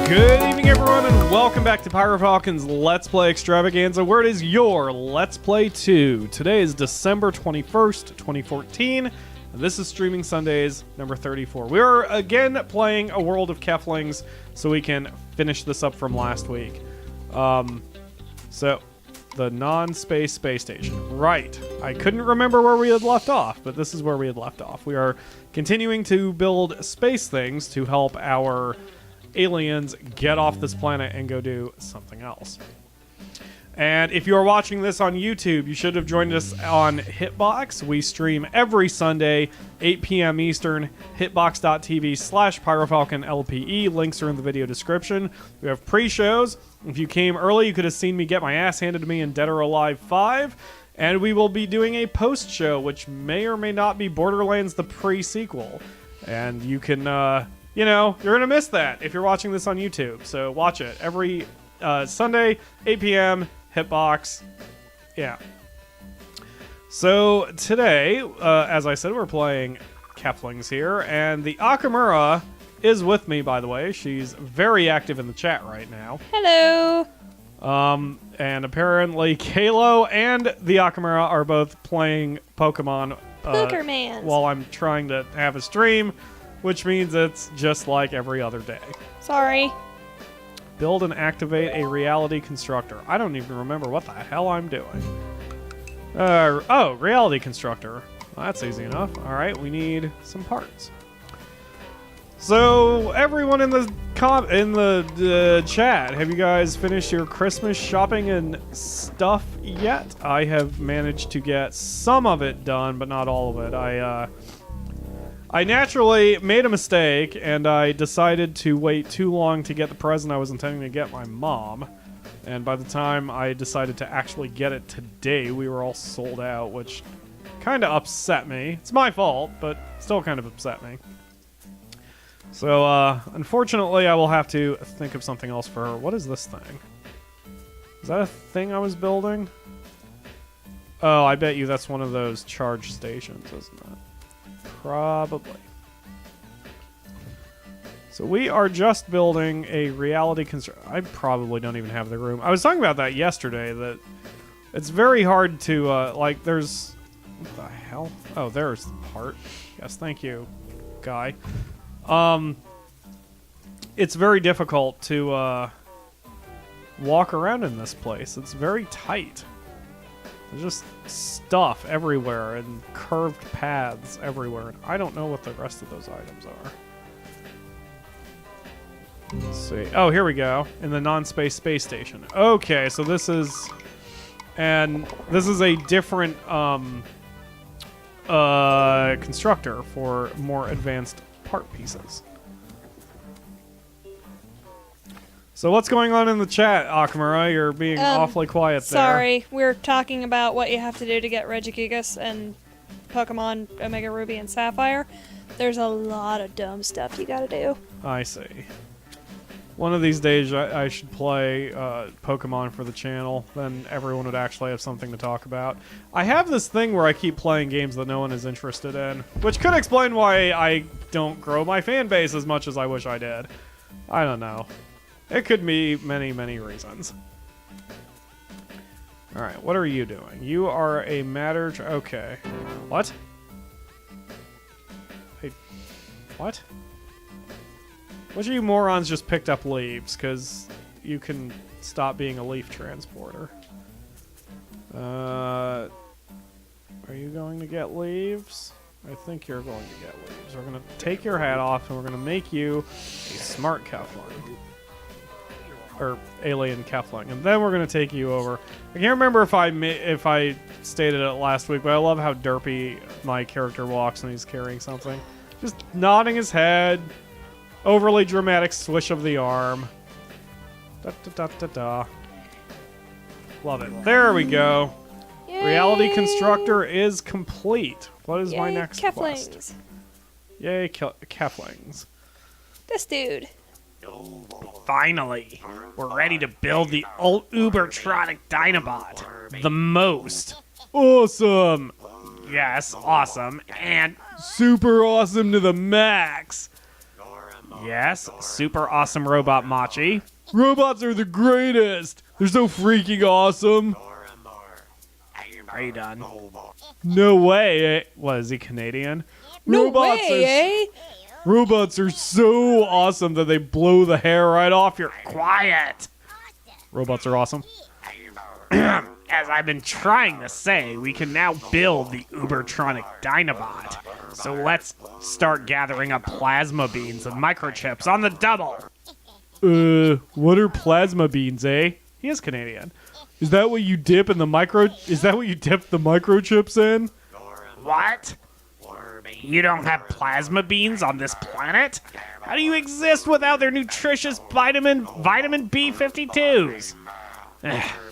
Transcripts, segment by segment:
Good evening, everyone, and welcome back to PyroFalkon's Let's Play Extravaganza, where it is your Let's Play 2. Today is December 21st, 2014, and this is Streaming Sundays number 34. We are again playing A World of Keflings, so we can finish this up from last week. So, the non-space space station. Right. I couldn't remember where we had left off, but this is where we had left off. We are continuing to build space things to help our aliens get off this planet and go do something else. And if you are watching this on YouTube, you should have joined us on Hitbox. We stream every Sunday, 8 p.m. Eastern, hitbox.tv/PyroFalkonLPE. Links are in the video description. We have pre-shows. If you came early, you could have seen me get my ass handed to me in Dead or Alive 5. And we will be doing a post-show, which may or may not be Borderlands the pre-sequel. And you can, you know, you're going to miss that if you're watching this on YouTube. So watch it every Sunday, 8 p.m., Hitbox. Yeah. So today, as I said, we're playing Keflings here. And the Akamura is with me, by the way. She's very active in the chat right now. Hello. And apparently Kalo and the Akamura are both playing Pokemon while I'm trying to have a stream, which means it's just like every other day. Sorry. Build and activate a reality constructor. I don't even remember what the hell I'm doing. Oh, reality constructor. Well, that's easy enough. All right, we need some parts. So, everyone in the chat, have you guys finished your Christmas shopping and stuff yet? I have managed to get some of it done, but not all of it. I naturally made a mistake, and I decided to wait too long to get the present I was intending to get my mom. And by the time I decided to actually get it today, we were all sold out, which kind of upset me. It's my fault, but still kind of upset me. So, unfortunately, I will have to think of something else for her. What is this thing? Is that a thing I was building? Oh, I bet you that's one of those charge stations, isn't it? Probably. So we are just building a reality construct. I probably don't even have the room. I was talking about that yesterday, that it's very hard to, like, there's... What the hell? Oh, there's the part. Yes, thank you, guy. It's very difficult to walk around in this place. It's very tight. There's just stuff everywhere and curved paths everywhere. And I don't know what the rest of those items are. Let's see. Oh, here we go. In the non-space space station. Okay, so this is... And this is a different constructor for more advanced part pieces. So what's going on in the chat, Akamura? You're being awfully quiet there. Sorry, we're talking about what you have to do to get Regigigas and Pokemon Omega Ruby and Sapphire. There's a lot of dumb stuff you gotta do. I see. One of these days I should play Pokemon for the channel, then everyone would actually have something to talk about. I have this thing where I keep playing games that no one is interested in, which could explain why I don't grow my fan base as much as I wish I did. I don't know. It could be many, many reasons. Alright, what are you doing? You are a matter... Okay. What? Hey, what? Which of you morons just picked up leaves? Because you can stop being a leaf transporter. Are you going to get leaves? I think you're going to get leaves. We're going to take your hat off and we're going to make you a smart Kefling. Or alien Kefling. And then we're going to take you over. I can't remember if I stated it last week, but I love how derpy my character walks when he's carrying something. Just nodding his head. Overly dramatic swish of the arm. Da da da da da. Love it. There we go. Yay. Reality constructor is complete. What is my next Keflings. quest? Yay, Keflings. This dude. Finally, we're ready to build the Ubertronic Dinobot. The most awesome. Yes, awesome. And super awesome to the max. Yes, super awesome robot Machi. Robots are the greatest. They're so freaking awesome. Are you done? No way. What, is he Canadian? No way, eh? Robots are so awesome that they blow the hair right off your... Quiet! Robots are awesome. As I've been trying to say, we can now build the Ubertronic Dinobot. So let's start gathering up plasma beans and microchips on the double. What are plasma beans, eh? He is Canadian. Is that what you dip in the Is that what you dip the microchips in? What? You don't have plasma beans on this planet? How do you exist without their nutritious vitamin B52s?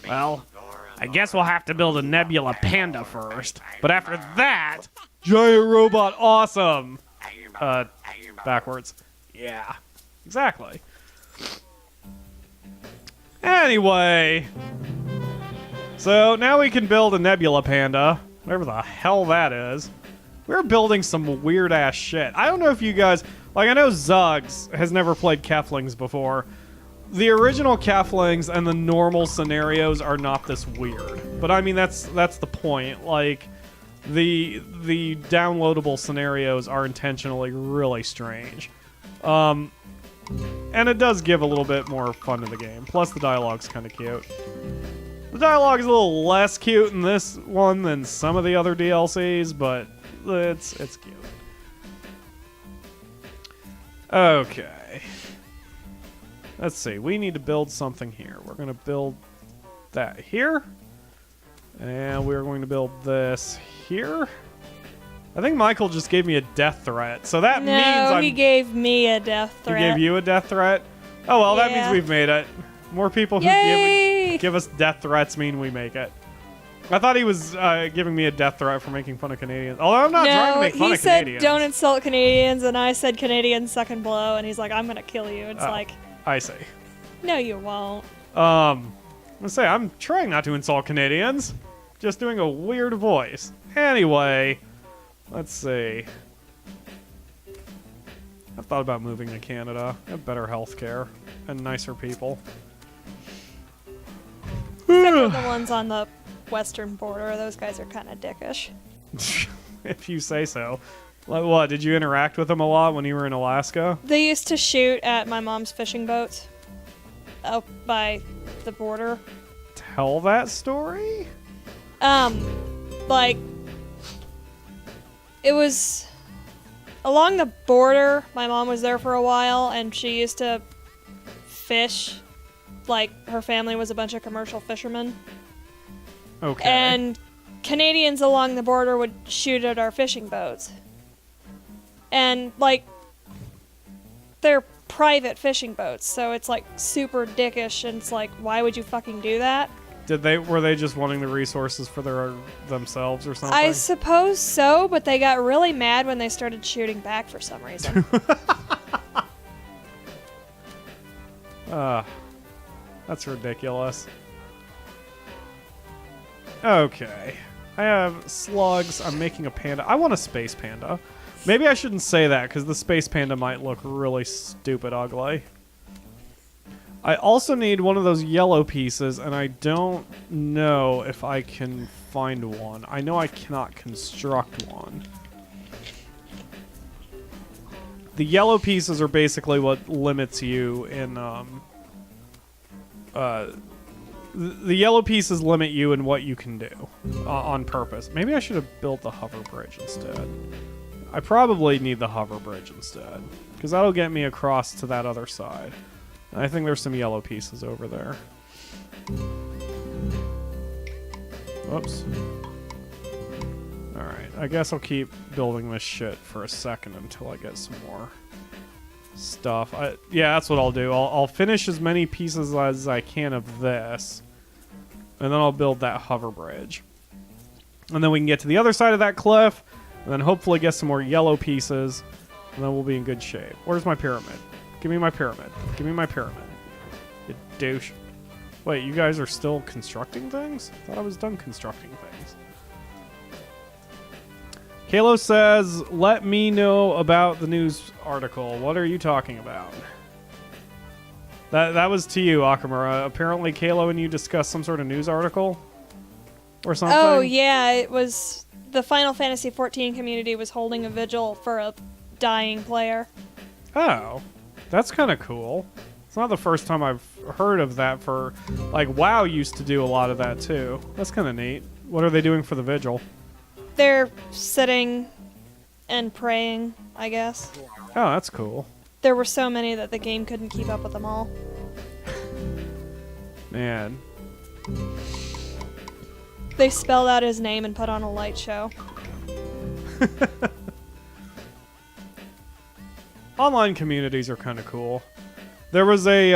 Well, I guess we'll have to build a Nebula Panda first. But after that, giant robot awesome. Backwards. Yeah, exactly. Anyway, so now we can build a Nebula Panda, whatever the hell that is. We're building some weird-ass shit. I don't know if you guys... Like, I know Zuggs has never played Keflings before. The original Keflings and the normal scenarios are not this weird. But, I mean, that's the point. Like, the downloadable scenarios are intentionally really strange. And it does give a little bit more fun to the game. Plus, the dialogue's kind of cute. The dialogue's a little less cute in this one than some of the other DLCs, but... It's cute. Okay. Let's see. We need to build something here. We're going to build that here. And we're going to build this here. I think Michael just gave me a death threat. So that means he gave me a death threat. He gave you a death threat? Oh, well, that means we've made it. More people who give us death threats mean we make it. I thought he was giving me a death threat for making fun of Canadians. Although I'm not trying to make fun of Canadians. He said, don't insult Canadians, and I said Canadians suck and blow, and he's like, I'm going to kill you. It's like... I see. No, you won't. I'm going to say, I'm trying not to insult Canadians. Just doing a weird voice. Anyway, let's see. I've thought about moving to Canada. They have better health care and nicer people. Except for the ones on the western border. Those guys are kind of dickish. If you say so. Like what? Did you interact with them a lot when you were in Alaska? They used to shoot at my mom's fishing boats out by the border. Tell that story? Like, it was along the border. My mom was there for a while, and she used to fish. Like, her family was a bunch of commercial fishermen. Okay. And Canadians along the border would shoot at our fishing boats. And, like, they're private fishing boats, so it's, like, super dickish, and it's like, why would you fucking do that? Were they just wanting the resources for themselves or something? I suppose so, but they got really mad when they started shooting back for some reason. That's ridiculous. Okay. I have slugs. I'm making a panda. I want a space panda. Maybe I shouldn't say that, because the space panda might look really stupid ugly. I also need one of those yellow pieces, and I don't know if I can find one. I know I cannot construct one. The yellow pieces are basically what limits you in, the yellow pieces limit you in what you can do on purpose. Maybe I should have built the hover bridge instead. I probably need the hover bridge instead, because that'll get me across to that other side. And I think there's some yellow pieces over there. Whoops. Alright, I guess I'll keep building this shit for a second until I get some more stuff. Yeah, that's what I'll do. I'll finish as many pieces as I can of this, and then I'll build that hover bridge. And then we can get to the other side of that cliff, and then hopefully get some more yellow pieces, and then we'll be in good shape. Where's my pyramid? Give me my pyramid. Give me my pyramid. You douche. Wait, you guys are still constructing things? I thought I was done constructing things. Kalo says, let me know about the news article. What are you talking about? That was to you, Akamura. Apparently, Kalo and you discussed some sort of news article or something. Oh, yeah, it was the Final Fantasy XIV community was holding a vigil for a dying player. Oh, that's kind of cool. It's not the first time I've heard of that for, like, WoW used to do a lot of that too. That's kind of neat. What are they doing for the vigil? They're sitting and praying, I guess. Oh, that's cool. There were so many that the game couldn't keep up with them all. Man. They spelled out his name and put on a light show. Online communities are kind of cool. There was a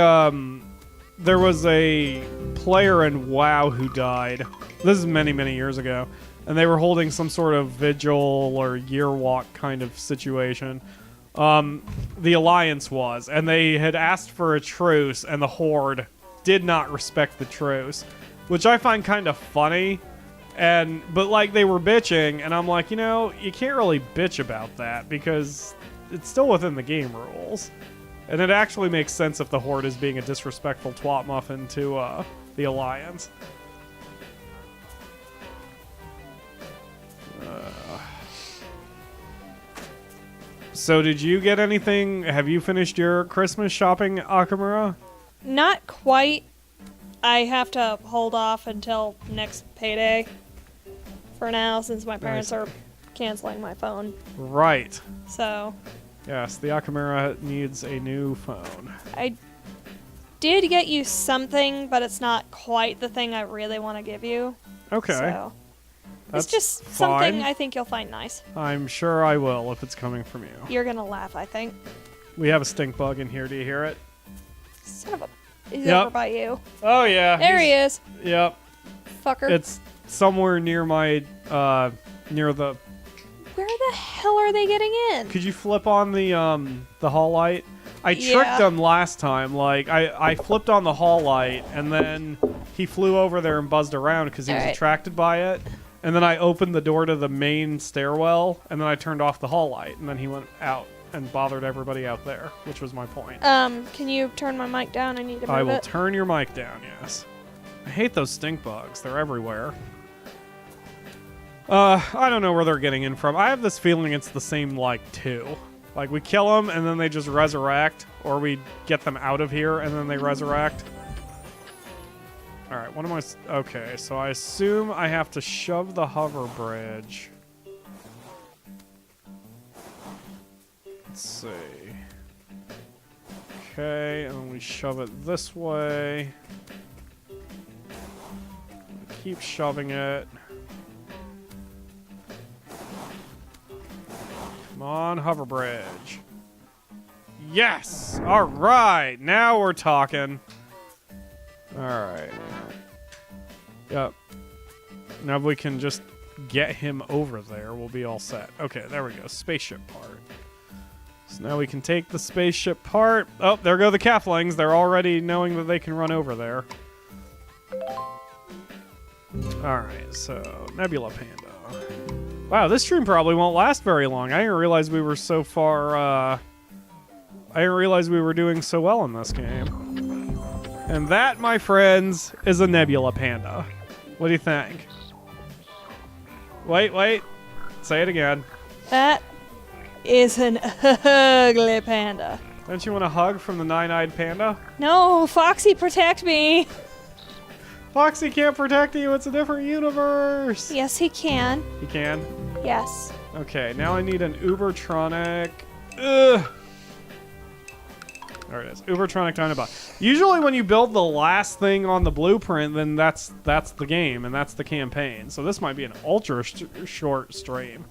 player in WoW who died. This is many, many years ago. And they were holding some sort of vigil or year walk kind of situation. The Alliance was. And they had asked for a truce, and the Horde did not respect the truce. Which I find kind of funny. But like they were bitching, and I'm like, you know, you can't really bitch about that because it's still within the game rules. And it actually makes sense if the Horde is being a disrespectful twat muffin to the Alliance. So did you get anything? Have you finished your Christmas shopping, Akamura? Not quite. I have to hold off until next payday for now since my parents are canceling my phone. Right. So. Yes, the Akamura needs a new phone. I did get you something, but it's not quite the thing I really want to give you. Okay. So. That's it's just fine. something I think you'll find nice. I'm sure I will if it's coming from you. You're gonna laugh, I think. We have a stink bug in here. Do you hear it? Son of a... He's Yep. over by you. Oh, yeah. There he is. Yep. Fucker. It's somewhere near my, near the... Where the hell are they getting in? Could you flip on the hall light? I tricked them last time. Like, I flipped on the hall light, and then he flew over there and buzzed around because he was attracted by it. And then I opened the door to the main stairwell, and then I turned off the hall light, and then he went out and bothered everybody out there, which was my point. Can you turn my mic down? I need to move I will it. turn your mic down, yes. I hate those stink bugs. They're everywhere. I don't know where they're getting in from. I have this feeling it's the same, like, two. Like, we kill them, and then they just resurrect, or we get them out of here, and then they resurrect. Alright, what am I... Okay, so I assume I have to shove the hover bridge. Let's see. Okay, and then we shove it this way. Keep shoving it. Come on, hover bridge. Yes! Alright, now we're talking. Alright. Yep. Now if we can just get him over there, we'll be all set. Okay, there we go. Spaceship part. So now we can take the spaceship part. Oh, there go the Keflings. They're already knowing that they can run over there. Alright, so Nebula Panda. Wow, this stream probably won't last very long. I didn't realize we were so far, I didn't realize we were doing so well in this game. And that, my friends, is a Nebula Panda. What do you think? Wait. Say it again. That is an ugly panda. Don't you want a hug from the nine-eyed panda? No, Foxy, protect me. Foxy can't protect you. It's a different universe. Yes, he can. He can? Yes. Okay, now I need an Ubertronic. Ugh. There it is. Ubertronic Dinobot. Usually when you build the last thing on the blueprint, then that's the game, and that's the campaign. So this might be an ultra short stream.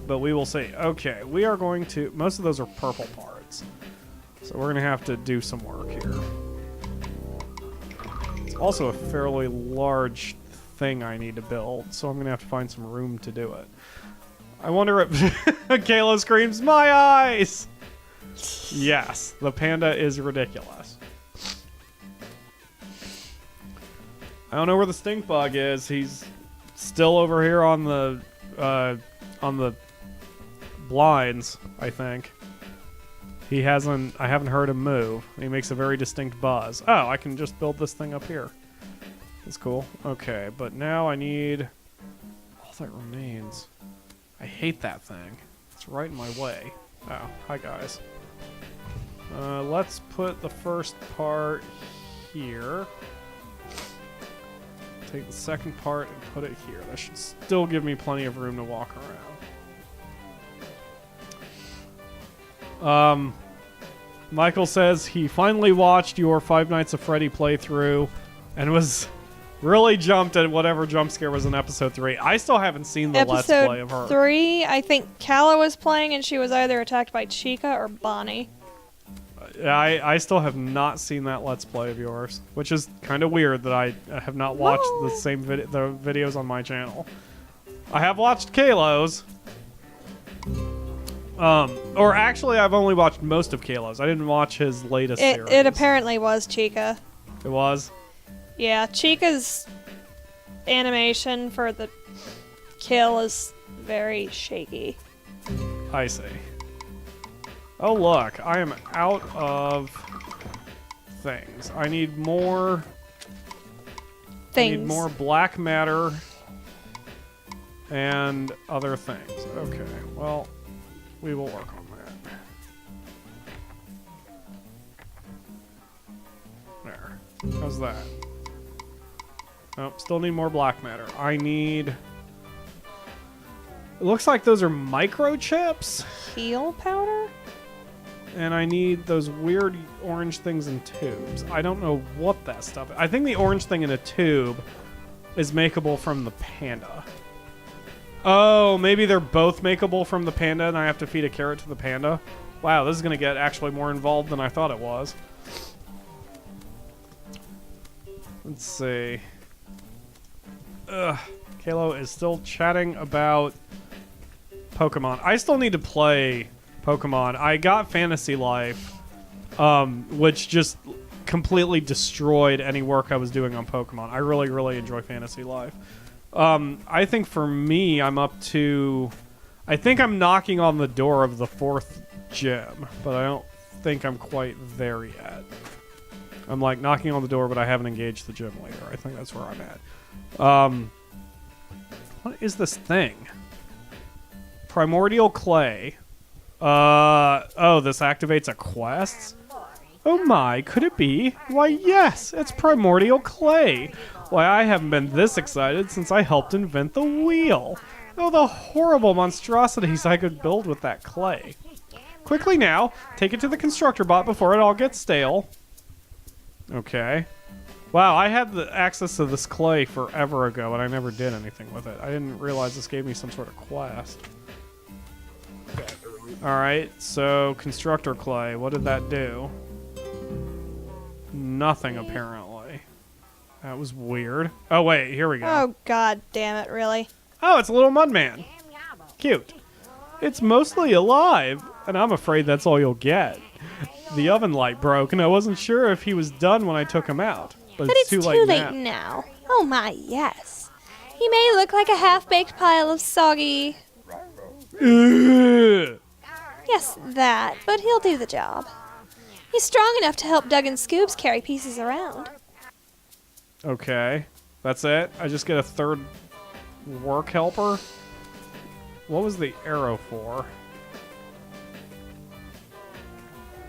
But we will see. Okay, we are going to... Most of those are purple parts. So we're going to have to do some work here. It's also a fairly large thing I need to build, so I'm going to have to find some room to do it. I wonder if... Kayla screams, "My eyes!" Yes, the panda is ridiculous. I don't know where the stink bug is. He's still over here on the on the blinds, I think. I haven't heard him move. He makes a very distinct buzz. Oh, I can just build this thing up here. That's cool. Okay, but now I need... All that remains. I hate that thing. It's right in my way. Oh, hi guys. Let's put the first part here. Take the second part and put it here. That should still give me plenty of room to walk around. Michael says he finally watched your Five Nights at Freddy playthrough and was really jumped at whatever jump scare was in episode 3. I still haven't seen the Let's Play of her. Episode 3, I think Kala was playing and she was either attacked by Chica or Bonnie. I still have not seen that Let's Play of yours, which is kind of weird that I have not watched the same the videos on my channel. I have watched Kalo's. Or actually, I've only watched most of Kalo's. I didn't watch his latest series. It apparently was Chica. It was? Yeah, Chica's animation for the kill is very shaky. I see. Oh, look. I am out of things. I need more... Things. I need more black matter and other things. Okay, well... We will work on that. There. How's that? Nope, still need more black matter. I need... It looks like those are microchips. Heal powder? And I need those weird orange things in tubes. I don't know what that stuff is. I think the orange thing in a tube is makeable from the panda. Oh, maybe they're both makeable from the panda and I have to feed a carrot to the panda? Wow, this is going to get actually more involved than I thought it was. Let's see. Kalo is still chatting about Pokemon. I still need to play Pokemon. I got Fantasy Life, which just completely destroyed any work I was doing on Pokemon. I really, really enjoy Fantasy Life. I think for me, I'm up to... I think I'm knocking on the door of the 4th gym, but I don't think I'm quite there yet. I'm like knocking on the door, but I haven't engaged the gym leader. I think that's where I'm at. What is this thing? Primordial Clay. Oh, this activates a quest? Oh my, could it be? Why, yes, it's Primordial Clay. Why, I haven't been this excited since I helped invent the wheel. Oh, the horrible monstrosities I could build with that clay. Quickly now, take it to the constructor bot before it all gets stale. Okay. Wow, I had the access to this clay forever ago, and I never did anything with it. I didn't realize this gave me some sort of quest. Alright, so constructor clay, what did that do? Nothing, apparently. That was weird. Oh, wait, here we go. Oh, god damn it, really? Oh, it's a little mudman. Cute. It's mostly alive, and I'm afraid that's all you'll get. The oven light broke, and I wasn't sure if he was done when I took him out. But it's too late now. Oh my, yes. He may look like a half-baked pile of soggy... Ugh. Yes, that, but he'll do the job. He's strong enough to help Doug and Scoobs carry pieces around. Okay. That's it? I just get a third work helper? What was the arrow for?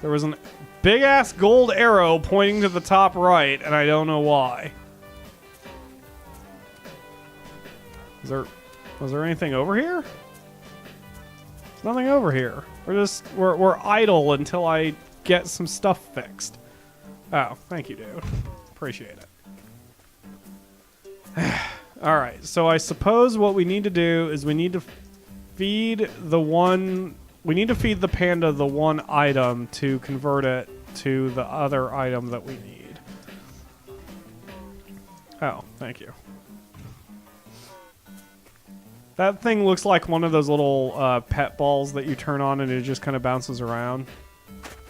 There was an big-ass gold arrow pointing to the top right, and I don't know why. Was there anything over here? There's nothing over here. We're idle until I get some stuff fixed. Oh, thank you, dude. Appreciate it. Alright, so I suppose what we need to do is we need to feed the one... We need to feed the panda the one item to convert it to the other item that we need. Oh, thank you. That thing looks like one of those little pet balls that you turn on and it just kind of bounces around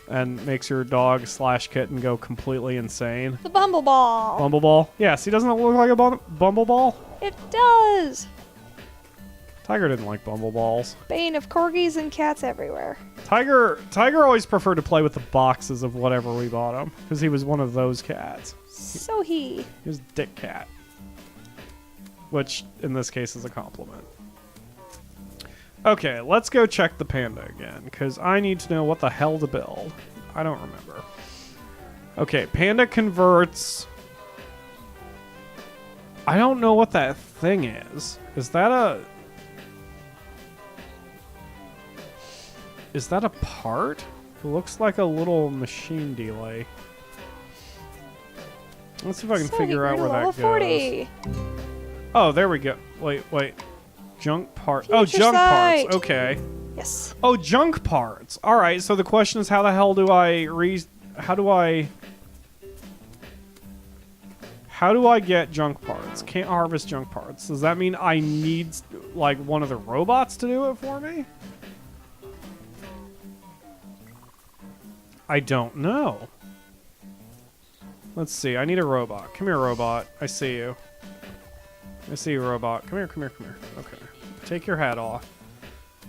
and makes your dog / kitten go completely insane. The Bumbleball. Bumbleball? Yes, he doesn't look like a Bumbleball? It does. Tiger didn't like bumbleballs. Bane of corgis and cats everywhere. Tiger always preferred to play with the boxes of whatever we bought him because he was one of those cats. So he was Dick Cat, which in this case is a compliment. Okay, let's go check the panda again because I need to know what the hell to build. I don't remember. Okay, panda converts. I don't know what that thing is. Is that a part? It looks like a little machine delay. Let's see if I can figure out where that goes. 40. Oh, there we go. Wait. Junk parts. Future Oh, junk sight. parts. Okay. Yes. Oh, junk parts. All right. So the question is, how the hell do I get junk parts? Can't harvest junk parts. Does that mean I need like one of the robots to do it for me? I don't know. Let's see. I need a robot. Come here, robot. I see you. I see you, robot. Come here. Okay. Take your hat off.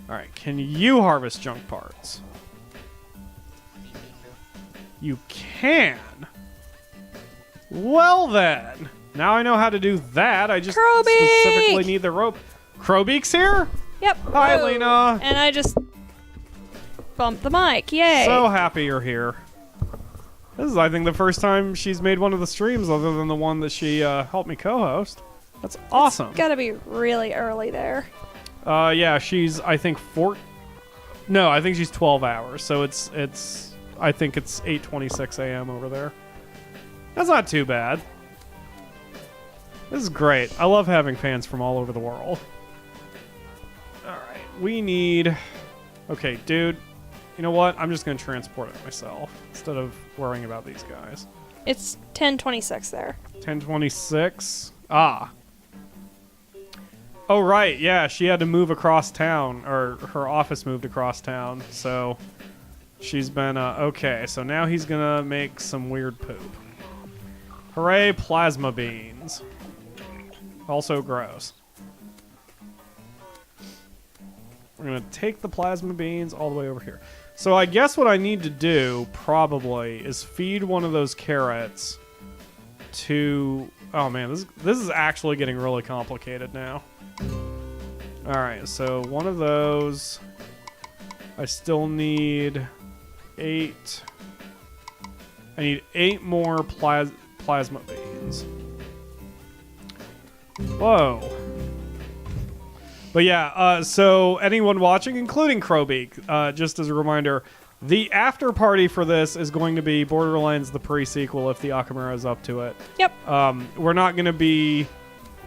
All right. Can you harvest junk parts? You can. Well then. Now I know how to do that. I just specifically need the rope. Crowbeak's here? Yep. Hi, Whoa. Lena. And I just bumped the mic. Yay. So happy you're here. This is, I think, the first time she's made one of the streams other than the one that she helped me co-host. That's awesome. Gotta be really early there. Yeah, she's, I think, I think she's 12 hours. So I think it's 8:26 a.m. over there. That's not too bad. This is great. I love having fans from all over the world. All right, we need... Okay, dude. You know what? I'm just going to transport it myself instead of worrying about these guys. It's 10:26 there. 10:26. Ah. Oh, right. Yeah, she had to move across town, or her office moved across town. So she's been, okay. So now he's going to make some weird poop. Hooray, plasma beans. Also gross. We're going to take the plasma beans all the way over here. So I guess what I need to do, probably, is feed one of those carrots to... Oh, man, this is actually getting really complicated now. Alright, so one of those. I still need 8. I need 8 more plasma beans. Whoa. But yeah, so anyone watching, including Crowbeak, just as a reminder, the after party for this is going to be Borderlands the pre-sequel if the Akamura is up to it. Yep. We're not going to be,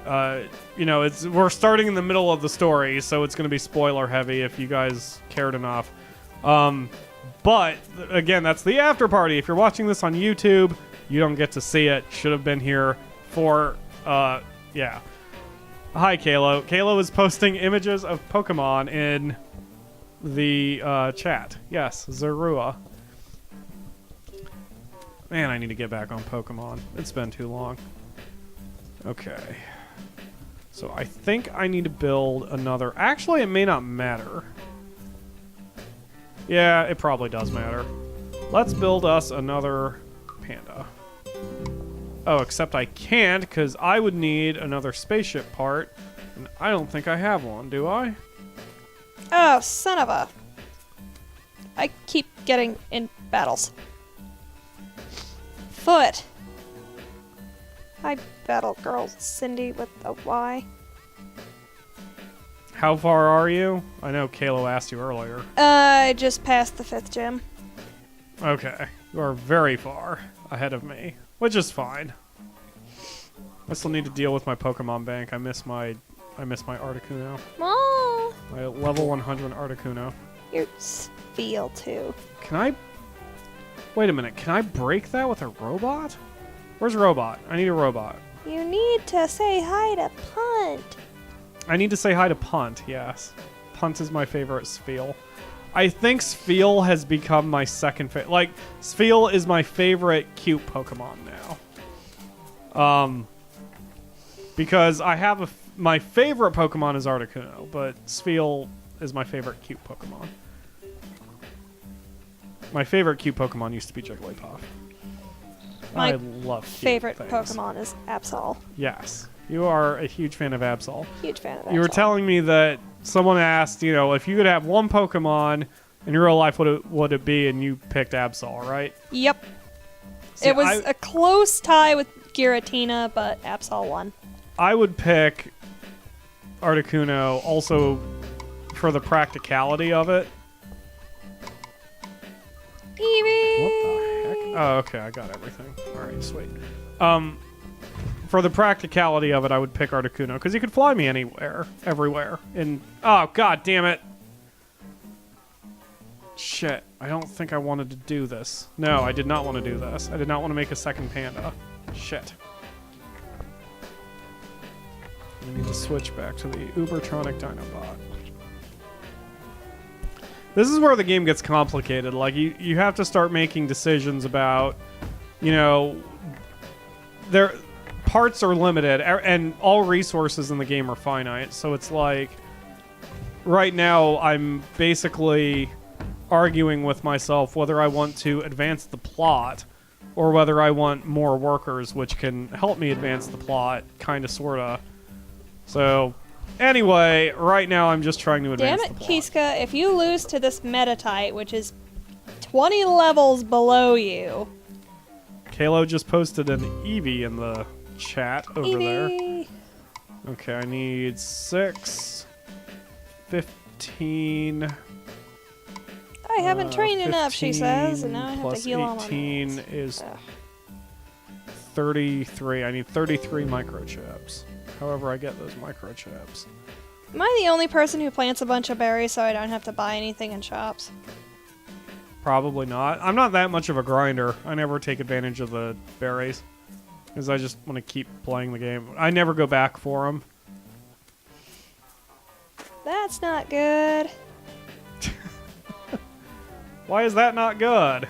we're starting in the middle of the story, so it's going to be spoiler heavy if you guys cared enough. But again, that's the after party. If you're watching this on YouTube, you don't get to see it. Should have been here for, yeah. Hi, Kalo. Kalo is posting images of Pokemon in the chat. Yes, Zorua. Man, I need to get back on Pokemon. It's been too long. Okay. So I think I need to build another... Actually, it may not matter. Yeah, it probably does matter. Let's build us another panda. Oh, except I can't, because I would need another spaceship part, and I don't think I have one, do I? Oh, son of a... I keep getting in battles. Foot. Hi, battle girl Cindy with a Y. How far are you? I know Kalo asked you earlier. I just passed the 5th gym. Okay. You are very far ahead of me, which is fine. I still need to deal with my Pokemon bank. I miss my Articuno. Oh, My level 100 Articuno. you're Spiel too. Can I... Wait a minute. Can I break that with a robot? Where's robot? I need a robot. You need to say hi to Punt. I need to say hi to Punt, yes. Punt is my favorite Spheal. I think Spheal has become my second favorite. Like, Spheal is my favorite cute Pokemon now. Because I have my favorite Pokemon is Articuno, but Spheal is my favorite cute Pokemon. My favorite cute Pokemon used to be Jigglypuff. My I love cute favorite things. Pokemon is Absol. Yes, you are a huge fan of Absol. Huge fan of Absol. You were telling me that someone asked, if you could have one Pokemon in real life, what would it be? And you picked Absol, right? Yep. See, it was a close tie with Giratina, but Absol won. I would pick Articuno also for the practicality of it. Eevee! What the heck? Oh, okay, I got everything. Alright, sweet. For the practicality of it, I would pick Articuno, because you could fly me anywhere, everywhere. Oh, god damn it. Shit, I don't think I wanted to do this. No, I did not want to do this. I did not want to make a second panda. Shit. I need to switch back to the Ubertronic Dinobot. This is where the game gets complicated. Like, you have to start making decisions about, their parts are limited, and all resources in the game are finite. So it's like, right now, I'm basically arguing with myself whether I want to advance the plot or whether I want more workers which can help me advance the plot, kind of, sort of. So, anyway, right now I'm just trying to advance the plot. Damn it, Kiska, if you lose to this Metatite, which is 20 levels below you... Kalo just posted an Eevee in the chat over there. Eevee. Okay, I need 6, 15... I haven't trained enough, she says, and now I have to plus heal all my 18 mats. is Ugh. 33. I need 33 microchips. However, I get those microchips. Am I the only person who plants a bunch of berries so I don't have to buy anything in shops? Probably not. I'm not that much of a grinder. I never take advantage of the berries. Because I just want to keep playing the game. I never go back for them. That's not good. Why is that not good?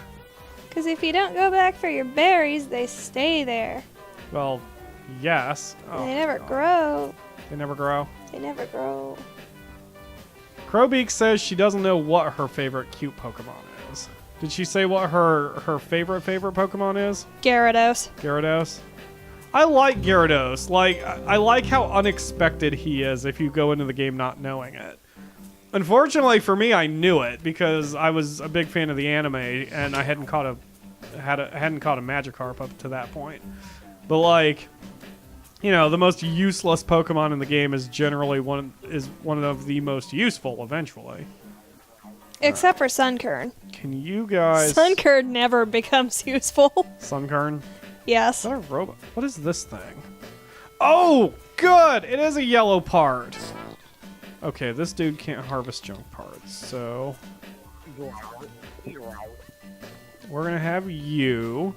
Because if you don't go back for your berries, they stay there. Well, yes. Oh, They never God. grow. They never grow. They never grow. Crowbeak says she doesn't know what her favorite cute Pokemon is. Did she say what her favorite Pokemon is? Gyarados. Gyarados? I like Gyarados. Like, I like how unexpected he is if you go into the game not knowing it. Unfortunately for me, I knew it because I was a big fan of the anime and I hadn't caught a Magikarp up to that point. But like, the most useless Pokemon in the game is generally one of the most useful eventually. Except for Sunkern. Can you guys... Sunkern never becomes useful. Sunkern? Yes. Is that a robot? What is this thing? Oh, good! It is a yellow part. Okay, this dude can't harvest junk parts, so... We're gonna have you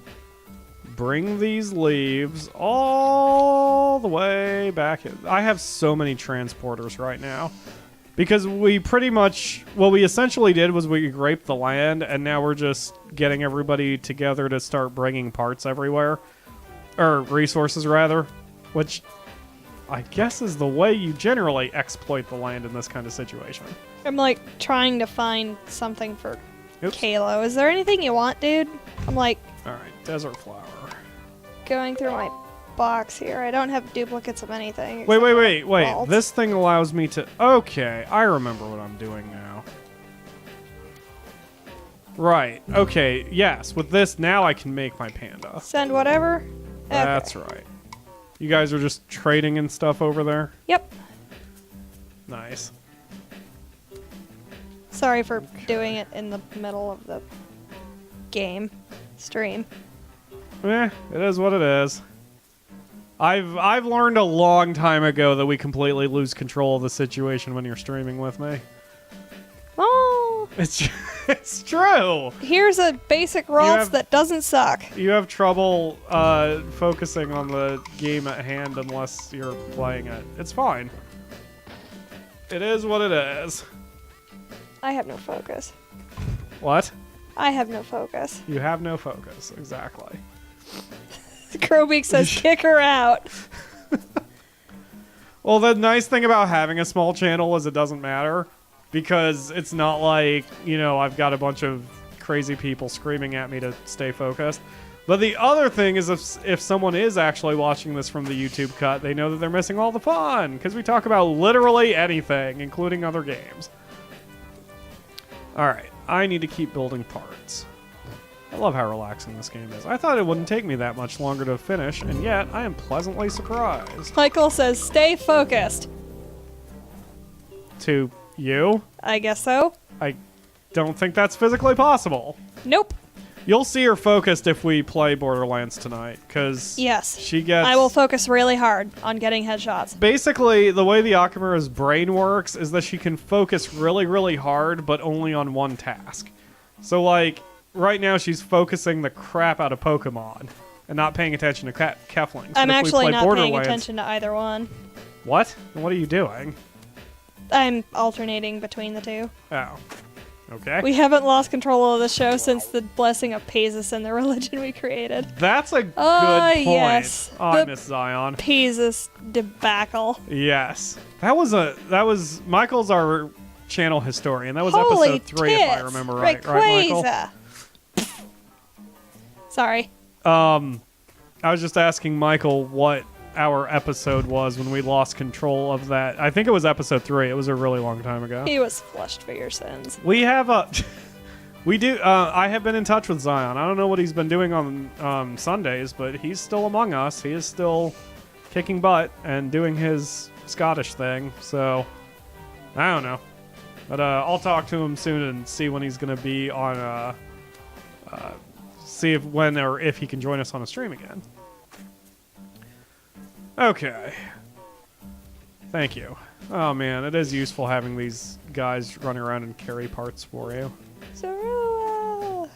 bring these leaves all the way back. I have so many transporters right now. Because we pretty much... What we essentially did was we raped the land, and now we're just getting everybody together to start bringing parts everywhere. Or resources, rather. Which... I guess is the way you generally exploit the land in this kind of situation. I'm like trying to find something for Oops. Kalo. Is there anything you want, dude? I'm like Alright, desert flower. going through my box here. I don't have duplicates of anything. Wait. vaults. This thing allows me to... Okay, I remember what I'm doing now. Right, okay, yes. With this, now I can make my panda. Send whatever? That's right. You guys are just trading and stuff over there? Yep. Nice. Sorry for doing it in the middle of the stream. It is what it is. I've learned a long time ago that we completely lose control of the situation when you're streaming with me. Oh! It's true! Here's a basic Ralts that doesn't suck. You have trouble focusing on the game at hand unless you're playing it. It's fine. It is what it is. I have no focus. What? I have no focus. You have no focus, exactly. Crowbeak says kick her out. Well, the nice thing about having a small channel is it doesn't matter because it's not like, you know, I've got a bunch of crazy people screaming at me to stay focused. But the other thing is if someone is actually watching this from the YouTube cut, they know that they're missing all the fun because we talk about literally anything, including other games. All right, I need to keep building parts. I love how relaxing this game is. I thought it wouldn't take me that much longer to finish, and yet I am pleasantly surprised. Michael says, stay focused. To you? I guess so. I don't think that's physically possible. Nope. You'll see her focused if we play Borderlands tonight, because yes, she gets... I will focus really hard on getting headshots. Basically, the way the Akamura's brain works is that she can focus really, really hard, but only on one task. So, like, right now she's focusing the crap out of Pokemon and not paying attention to Keflings. I'm actually not paying attention to either one. What? What are you doing? I'm alternating between the two. Oh. Okay. We haven't lost control of the show since the blessing of Pegasus and the religion we created. That's a good point. Yes. Oh, I miss Zion. Pegasus debacle. Yes. That was Michael's our channel historian. That was Holy episode 3 if I remember right. Right, Michael? Sorry. I was just asking Michael what our episode was when we lost control of that. I think it was episode 3. It was a really long time ago. He was flushed for your sins. We have a... we do... I have been in touch with Zion. I don't know what he's been doing on Sundays, but he's still among us. He is still kicking butt and doing his Scottish thing. So, I don't know. But I'll talk to him soon and see when he's going to be on... see if when or if he can join us on a stream again. Okay. Thank you. Oh man, it is useful having these guys run around and carry parts for you. Zorua!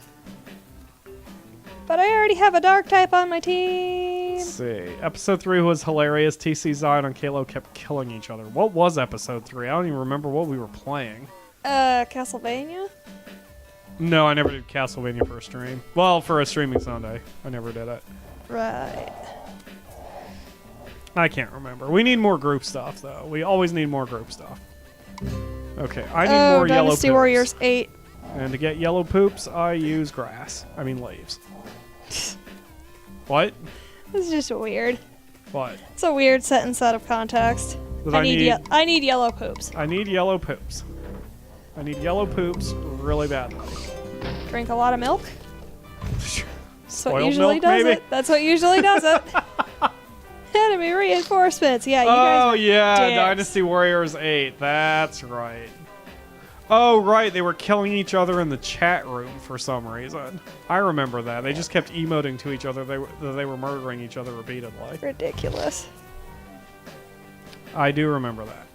But I already have a dark type on my team! Let's see. Episode 3 was hilarious. TC, Zion, and Kalo kept killing each other. What was episode 3? I don't even remember what we were playing. Castlevania? No, I never did Castlevania for a stream. Well, for a streaming Sunday. I never did it. Right. I can't remember. We need more group stuff, though. We always need more group stuff. Okay, I need more yellow Dynasty poops. Warriors 8. And to get yellow poops, I use grass. I mean leaves. What? This is just weird. What? It's a weird sentence out of context. I need yellow poops. I need yellow poops. I need yellow poops really badly. Drink a lot of milk? That's what Spoiled usually milk, does maybe? it. That's what usually does it. Enemy reinforcements. Yeah, you guys Oh, yeah, dicks. Dynasty Warriors 8. That's right. Oh, right, they were killing each other in the chat room for some reason. I remember that. They just kept emoting to each other. They were murdering each other repeatedly. Ridiculous. I do remember that.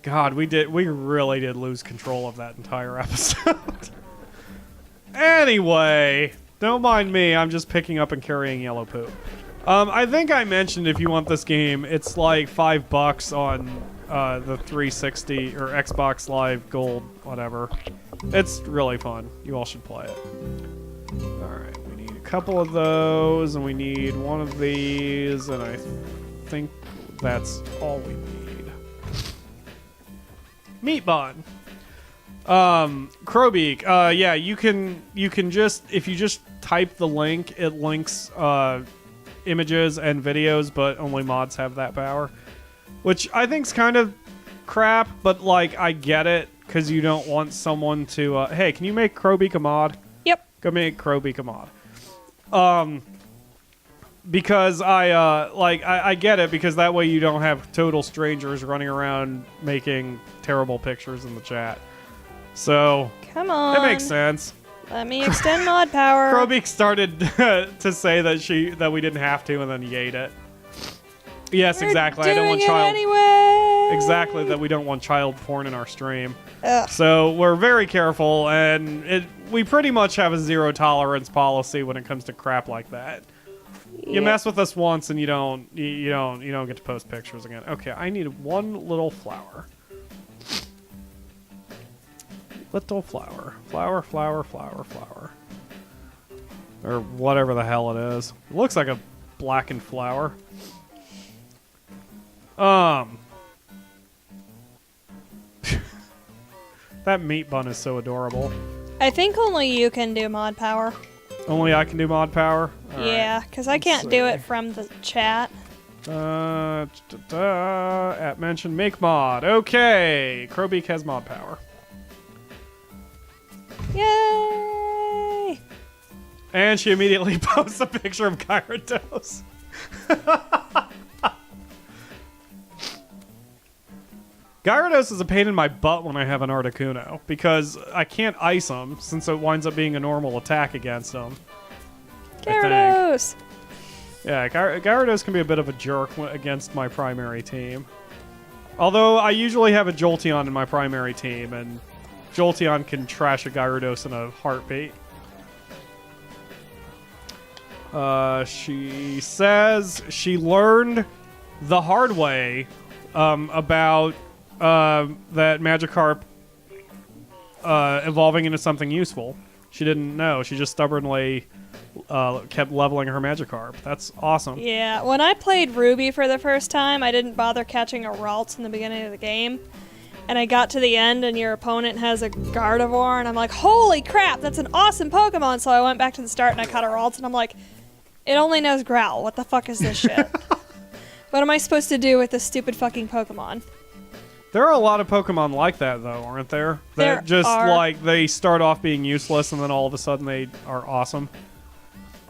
God, we really did lose control of that entire episode. Anyway, don't mind me. I'm just picking up and carrying yellow poop. I think I mentioned if you want this game, it's like $5 on the 360 or Xbox Live Gold, whatever. It's really fun. You all should play it. Alright, we need a couple of those, and we need one of these, and I think that's all we need. Meat bun. Crowbeak. Yeah, you can just, if you just type the link, it links images and videos, but only mods have that power. Which I think's kind of crap, but like I get it, because you don't want someone to hey, can you make Crowbeak a mod? Yep. Go make Crowbeak a mod. Because I get it, because that way you don't have total strangers running around making terrible pictures in the chat. So Come on. it makes sense. Let me extend mod power. Crowbeak started to say that we didn't have to, and then yeet it. Yes, exactly. I don't want child. Anyway. Exactly, that we don't want child porn in our stream. Ugh. So we're very careful, and we pretty much have a zero tolerance policy when it comes to crap like that. You mess with us once, and you don't get to post pictures again. Okay, I need one little flower. Little flower. Flower, flower, flower, flower. Or whatever the hell it is. It looks like a blackened flower. That meat bun is so adorable. I think only you can do mod power. Only I can do mod power? All Yeah, because I can't do it from the chat. At mention make mod. Okay. Crowbeak has mod power. Yay! And she immediately posts a picture of Gyarados. Gyarados is a pain in my butt when I have an Articuno, because I can't ice him, since it winds up being a normal attack against him. Gyarados! Yeah, Gyarados can be a bit of a jerk against my primary team. Although, I usually have a Jolteon in my primary team, and Jolteon can trash a Gyarados in a heartbeat. She says she learned the hard way about that Magikarp evolving into something useful. She didn't know. She just stubbornly kept leveling her Magikarp. That's awesome. Yeah, when I played Ruby for the first time, I didn't bother catching a Ralts in the beginning of the game. And I got to the end and your opponent has a Gardevoir, and I'm like, holy crap, that's an awesome Pokemon! So I went back to the start and I caught a Ralts, and I'm like, it only knows Growl. What the fuck is this shit? What am I supposed to do with this stupid fucking Pokemon? There are a lot of Pokemon like that, though, aren't there? That like, they start off being useless, and then all of a sudden they are awesome.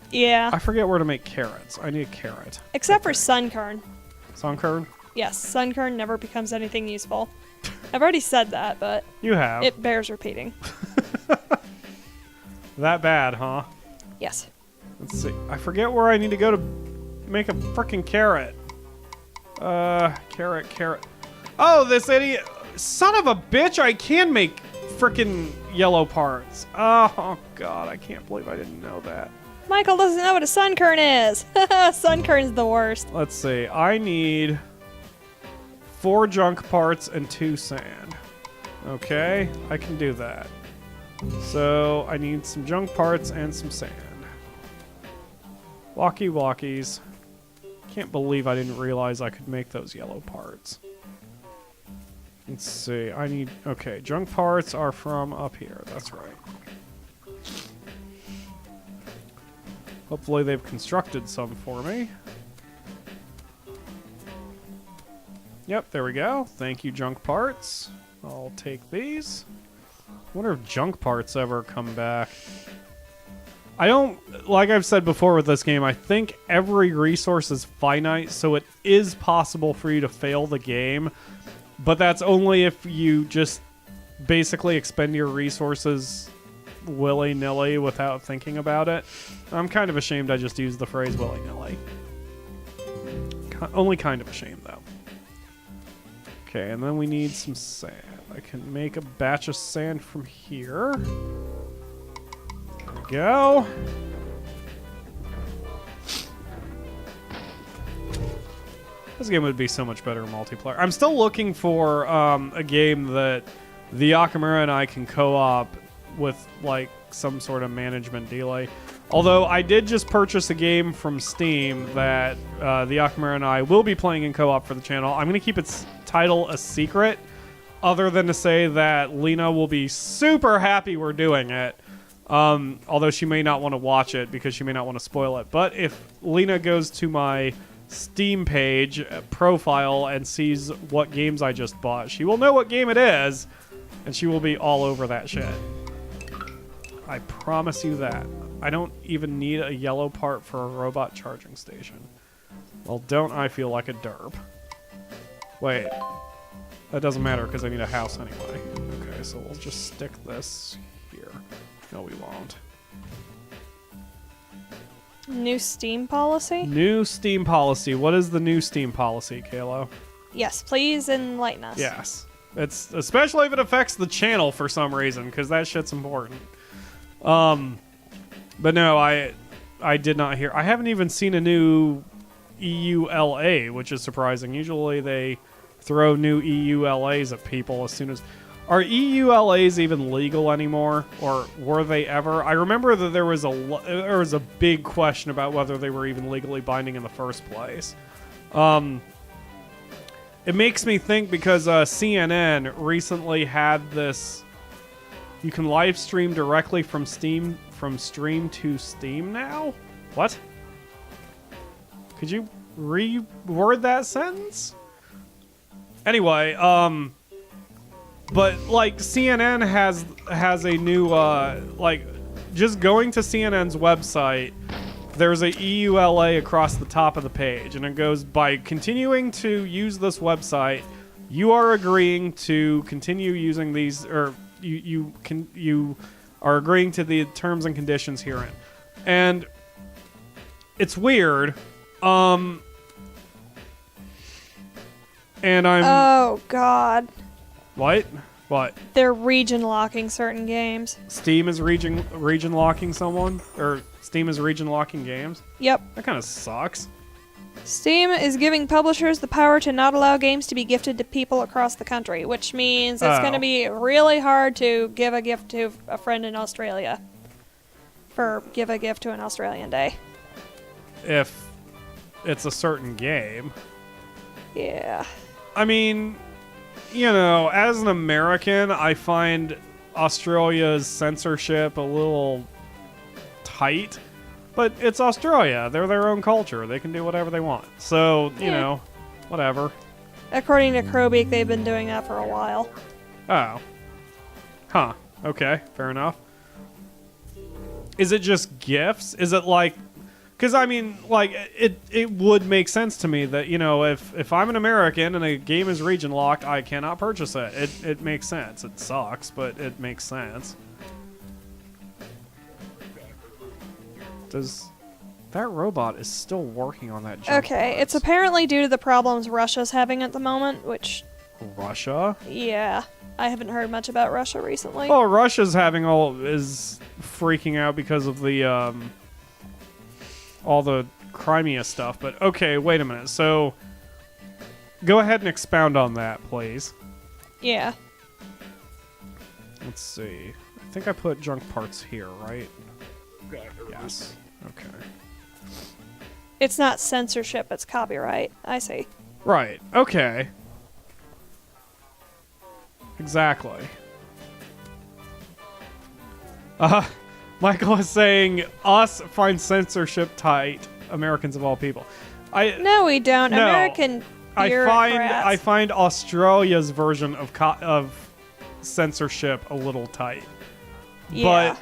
Yeah. I forget where to make carrots. I need a carrot. Except for Sunkern. Sunkern? Yes, Sunkern never becomes anything useful. I've already said that, but... You have. It bears repeating. That bad, huh? Yes. Let's see. I forget where I need to go to make a frickin' carrot. Carrot. Oh, this idiot. Son of a bitch, I can make frickin' yellow parts. Oh, God, I can't believe I didn't know that. Michael doesn't know what a Sunkern is. Sunkern's the worst. Let's see. I need 4 junk parts and 2 sand. Okay, I can do that. So I need some junk parts and some sand. Walkies. Can't believe I didn't realize I could make those yellow parts. Let's see. I need... Okay, junk parts are from up here. That's right. Hopefully they've constructed some for me. Yep, there we go. Thank you, junk parts. I'll take these. Wonder if junk parts ever come back. I don't... Like I've said before with this game, I think every resource is finite, so it is possible for you to fail the game. But that's only if you just basically expend your resources willy-nilly without thinking about it. I'm kind of ashamed I just used the phrase willy-nilly. Only kind of ashamed, though. Okay, and then we need some sand. I can make a batch of sand from here. There we go. This game would be so much better in multiplayer. I'm still looking for a game that the Yakamura and I can co-op with like some sort of management delay. Although I did just purchase a game from Steam that the Yakamura and I will be playing in co-op for the channel. I'm going to keep its title a secret, other than to say that Lena will be super happy we're doing it. Although she may not want to watch it because she may not want to spoil it. But if Lena goes to my Steam page profile and sees what games I just bought, she will know what game it is, and she will be all over that shit. I promise you that. I don't even need a yellow part for a robot charging station. Well, don't I feel like a derp. Wait. That doesn't matter because I need a house anyway. Okay, so we'll just stick this here. No, we won't. New Steam policy? New Steam policy. What is the new Steam policy, Kalo? Yes, please enlighten us. Yes. It's especially if it affects the channel for some reason, because that shit's important. But no, I did not hear. I haven't even seen a new EULA, which is surprising. Usually they throw new EULAs at people as soon as... Are EULAs even legal anymore, or were they ever? I remember that there was a big question about whether they were even legally binding in the first place. it makes me think because CNN recently had this. You can live stream directly from Steam, from Stream to Steam now? What? Could you reword that sentence? Anyway, but like CNN has a new like just going to CNN's website, there's a EULA across the top of the page, and it goes, by continuing to use this website, you are agreeing to continue using these, or you are agreeing to the terms and conditions herein. And it's weird. And I'm Oh God. What? What? They're region locking certain games. Steam is region locking someone? Or Steam is region locking games? Yep. That kind of sucks. Steam is giving publishers the power to not allow games to be gifted to people across the country, which means it's going to be really hard to give a gift to a friend in Australia for Give a Gift to an Australian Day. If it's a certain game. Yeah. I mean, you know, as an American, I find Australia's censorship a little tight. But it's Australia. They're their own culture. They can do whatever they want. So, you know, whatever. According to Crowbeak, they've been doing that for a while. Oh. Huh. Okay. Fair enough. Is it just gifts? Is it like... Because, I mean, like, it would make sense to me that, you know, if I'm an American and a game is region locked, I cannot purchase it. It makes sense. It sucks, but it makes sense. That robot is still working on that jump Okay, parts. it's apparently due to the problems Russia's having at the moment, which... Russia? Yeah. I haven't heard much about Russia recently. Oh, Russia's is freaking out because of the, all the Crimea stuff. But, okay, wait a minute. So, go ahead and expound on that, please. Yeah. Let's see. I think I put junk parts here, right? Yes. Okay. It's not censorship, it's copyright. I see. Right. Okay. Exactly. Michael is saying, us find censorship tight, Americans of all people. No, we don't. No. American I find Australia's version of censorship a little tight. Yeah. But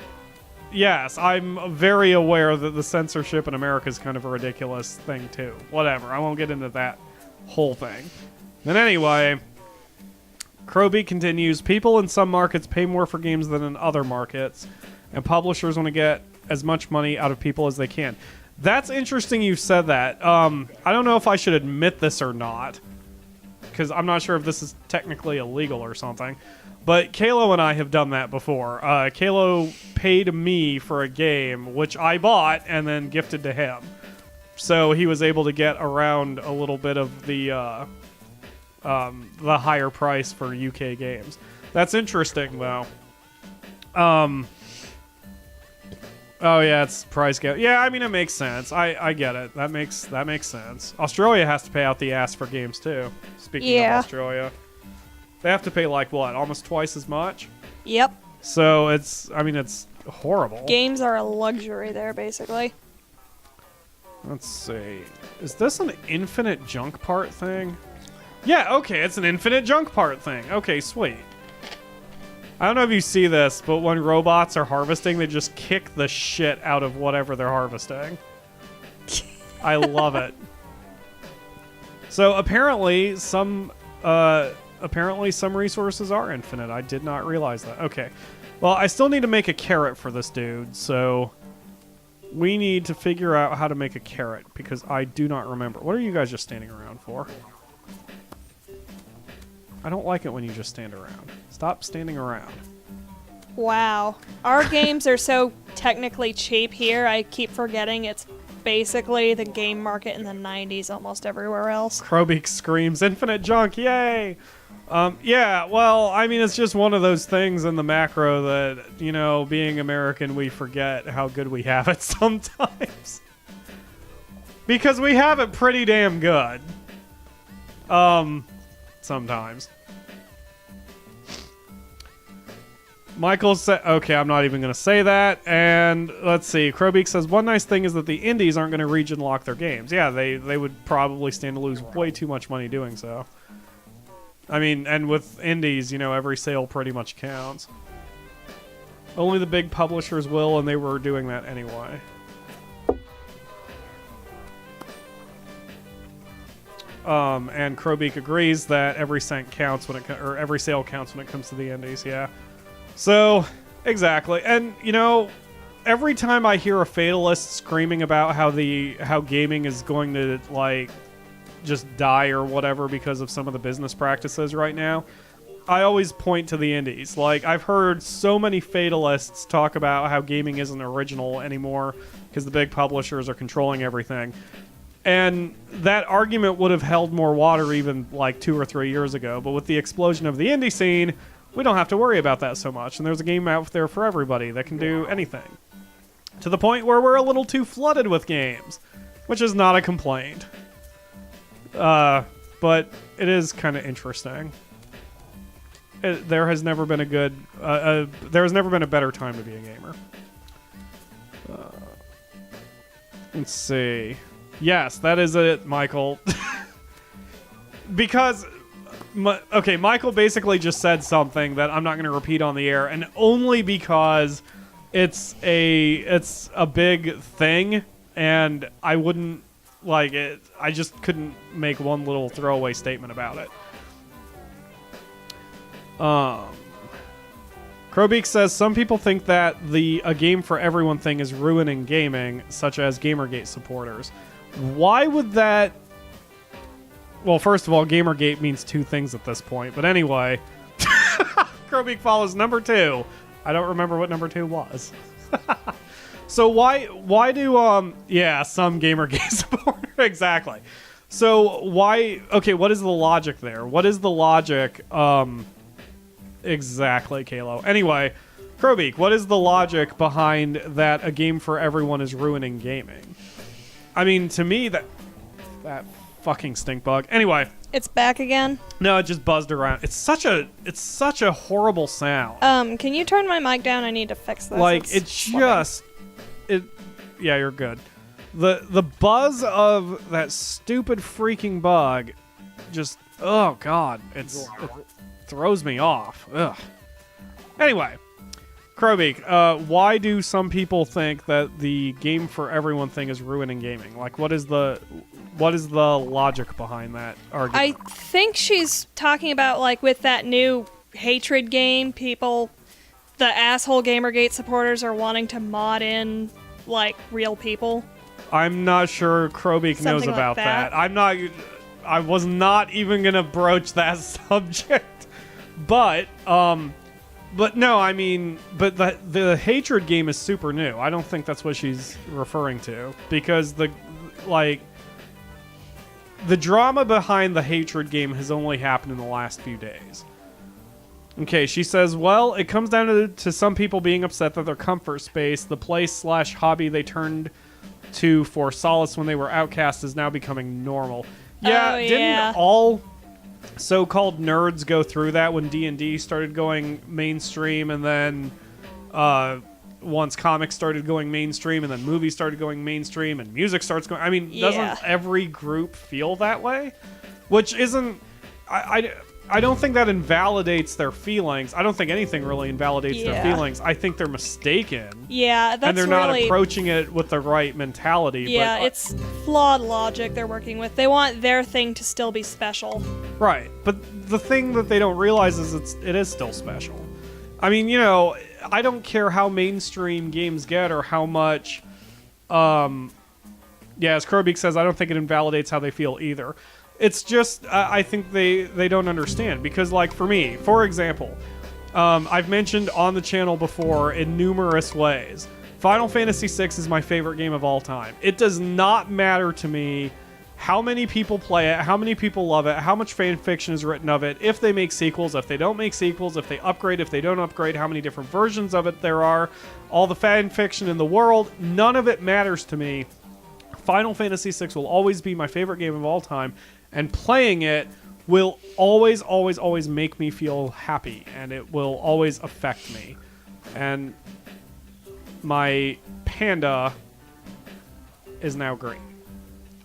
yes, I'm very aware that the censorship in America is kind of a ridiculous thing too. Whatever, I won't get into that whole thing. Then anyway, Crowbeak continues, people in some markets pay more for games than in other markets, and publishers want to get as much money out of people as they can. That's interesting you said that. I don't know if I should admit this or not, because I'm not sure if this is technically illegal or something. But Kalo and I have done that before. Kalo paid me for a game, which I bought and then gifted to him. So he was able to get around a little bit of the higher price for UK games. That's interesting, though. Oh yeah, it's price gap. Yeah, I mean it makes sense. I get it. That makes sense. Australia has to pay out the ass for games too. Speaking of Australia. They have to pay, like, what, almost twice as much? Yep. So it's horrible. Games are a luxury there, basically. Let's see. Is this an infinite junk part thing? Yeah, okay, it's an infinite junk part thing. Okay, sweet. I don't know if you see this, but when robots are harvesting, they just kick the shit out of whatever they're harvesting. I love it. So apparently some resources are infinite. I did not realize that. Okay. Well, I still need to make a carrot for this dude, so we need to figure out how to make a carrot, because I do not remember. What are you guys just standing around for? I don't like it when you just stand around. Stop standing around. Wow. Our games are so technically cheap here, I keep forgetting it's basically the game market in the 90s almost everywhere else. Crowbeak screams, infinite junk, yay! Yeah, well, I mean, it's just one of those things in the macro that, you know, being American, we forget how good we have it sometimes. Because we have it pretty damn good. sometimes. Michael said, okay, I'm not even going to say that. And let's see. Crowbeak says, one nice thing is that the indies aren't going to region lock their games. Yeah, they would probably stand to lose way too much money doing so. I mean, and with indies, you know, every sale pretty much counts. Only the big publishers will, and they were doing that anyway. And Crowbeak agrees that every cent counts when or every sale counts when it comes to the indies, yeah. So, exactly. And, you know, every time I hear a fatalist screaming about how gaming is going to, like, just die or whatever because of some of the business practices right now, I always point to the indies. Like, I've heard so many fatalists talk about how gaming isn't original anymore because the big publishers are controlling everything. And that argument would have held more water even, like, 2 or 3 years ago. But with the explosion of the indie scene, we don't have to worry about that so much. And there's a game out there for everybody that can do anything. To the point where we're a little too flooded with games, which is not a complaint. But it is kind of interesting. There has never been a good... there has never been a better time to be a gamer. Let's see. Yes, that is it, Michael. Because... okay, Michael basically just said something that I'm not going to repeat on the air, and only because it's a big thing, and I wouldn't like it. I just couldn't make one little throwaway statement about it. Crowbeak says some people think that a game for everyone thing is ruining gaming, such as Gamergate supporters. Why would that? Well, first of all, Gamergate means two things at this point. But anyway, Crowbeak follows number 2. I don't remember what number 2 was. So why do yeah, some Gamergate supporter exactly. So why? Okay, what is the logic there? What is the logic? Exactly, Kalo. Anyway, Crowbeak, what is the logic behind that a game for everyone is ruining gaming? I mean, to me that fucking stink bug. Anyway, It's back again. no, it just buzzed around. It's such a horrible sound. Can you turn my mic down? I need to fix this. Like yeah, you're good. The buzz of that stupid freaking bug just oh god, it throws me off. Ugh. Anyway, Crowbeak, why do some people think that the game for everyone thing is ruining gaming? Like, what is the logic behind that argument? I think she's talking about, like, with that new hatred game, the asshole Gamergate supporters are wanting to mod in, like, real people. I'm not sure Crowbeak knows Something like about that. I was not even gonna broach that subject, but no, I mean, but the hatred game is super new. I don't think that's what she's referring to, because the drama behind the hatred game has only happened in the last few days. Okay, she says, well, it comes down to some people being upset that their comfort space, the place/hobby they turned to for solace when they were outcast, is now becoming normal. Yeah, Oh, didn't yeah. all so-called nerds go through that when D&D started going mainstream, and then once comics started going mainstream, and then movies started going mainstream, and music starts going... I mean, Yeah. doesn't every group feel that way? Which isn't... I don't think that invalidates their feelings. I don't think anything really invalidates their Yeah. feelings. I think they're mistaken. Yeah, that's and they're not really... approaching it with the right mentality. Yeah, but, it's flawed logic they're working with. They want their thing to still be special. right. But the thing that they don't realize is it is still special. I mean, you know, I don't care how mainstream games get or how much... yeah, as Crowbeak says, I don't think it invalidates how they feel either. It's just, I think they don't understand. Because, like, for me, for example, I've mentioned on the channel before in numerous ways, Final Fantasy VI is my favorite game of all time. It does not matter to me how many people play it, how many people love it, how much fan fiction is written of it, if they make sequels, if they don't make sequels, if they upgrade, if they don't upgrade, how many different versions of it there are, all the fan fiction in the world, none of it matters to me. Final Fantasy VI will always be my favorite game of all time, and playing it will always, always, always make me feel happy, and it will always affect me. And my panda is now green.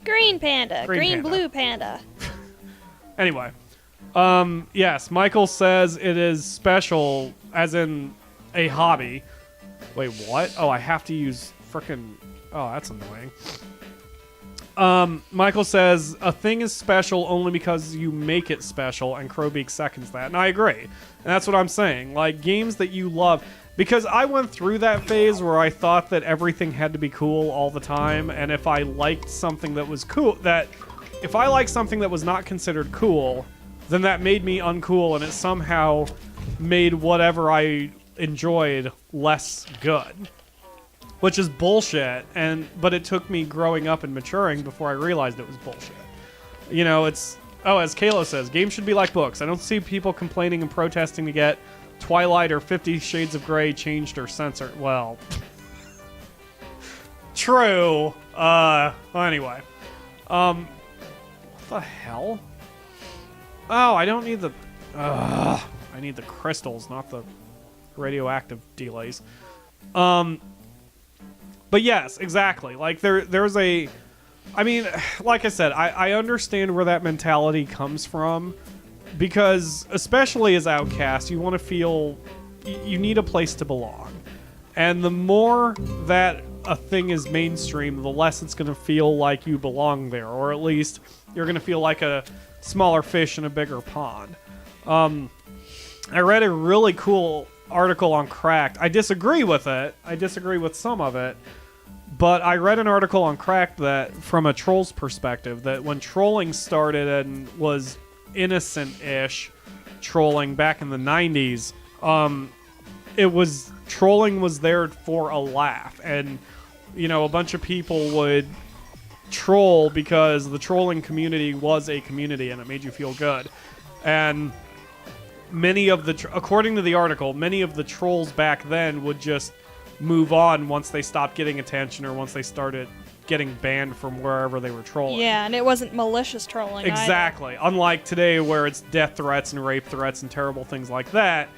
Green panda. Green panda. Blue panda. Anyway, yes, Michael says it is special, as in a hobby. Wait, what? Oh, I have to use frickin'... Oh, that's annoying. Michael says a thing is special only because you make it special, and Crowbeak seconds that, and I agree. And that's what I'm saying. Like, games that you love... Because I went through that phase where I thought that everything had to be cool all the time, and if I liked something that was cool... If I liked something that was not considered cool, then that made me uncool, and it somehow made whatever I enjoyed less good. Which is bullshit, but it took me growing up and maturing before I realized it was bullshit. You know, it's... Oh, as Kalo says, games should be like books. I don't see people complaining and protesting to get Twilight or 50 Shades of Grey changed or censored. Well... True. Well, anyway. What the hell? Oh, I don't need the... I need the crystals, not the radioactive delays. But yes, exactly. Like, there's a... I mean, like I said, I understand where that mentality comes from. Because, especially as outcasts, you want to feel... You need a place to belong. And the more that a thing is mainstream, the less it's going to feel like you belong there. Or at least, you're going to feel like a smaller fish in a bigger pond. I read a really cool article on Cracked. I disagree with it. I disagree with some of it. But I read an article on Cracked that, from a troll's perspective, that when trolling started and was innocent-ish trolling back in the 90s, trolling was there for a laugh. And, you know, a bunch of people would troll because the trolling community was a community and it made you feel good. And many of the, according to the article, many of the trolls back then would just move on once they stopped getting attention or once they started getting banned from wherever they were trolling. Yeah, and it wasn't malicious trolling exactly. either. Unlike today where it's death threats and rape threats and terrible things like that.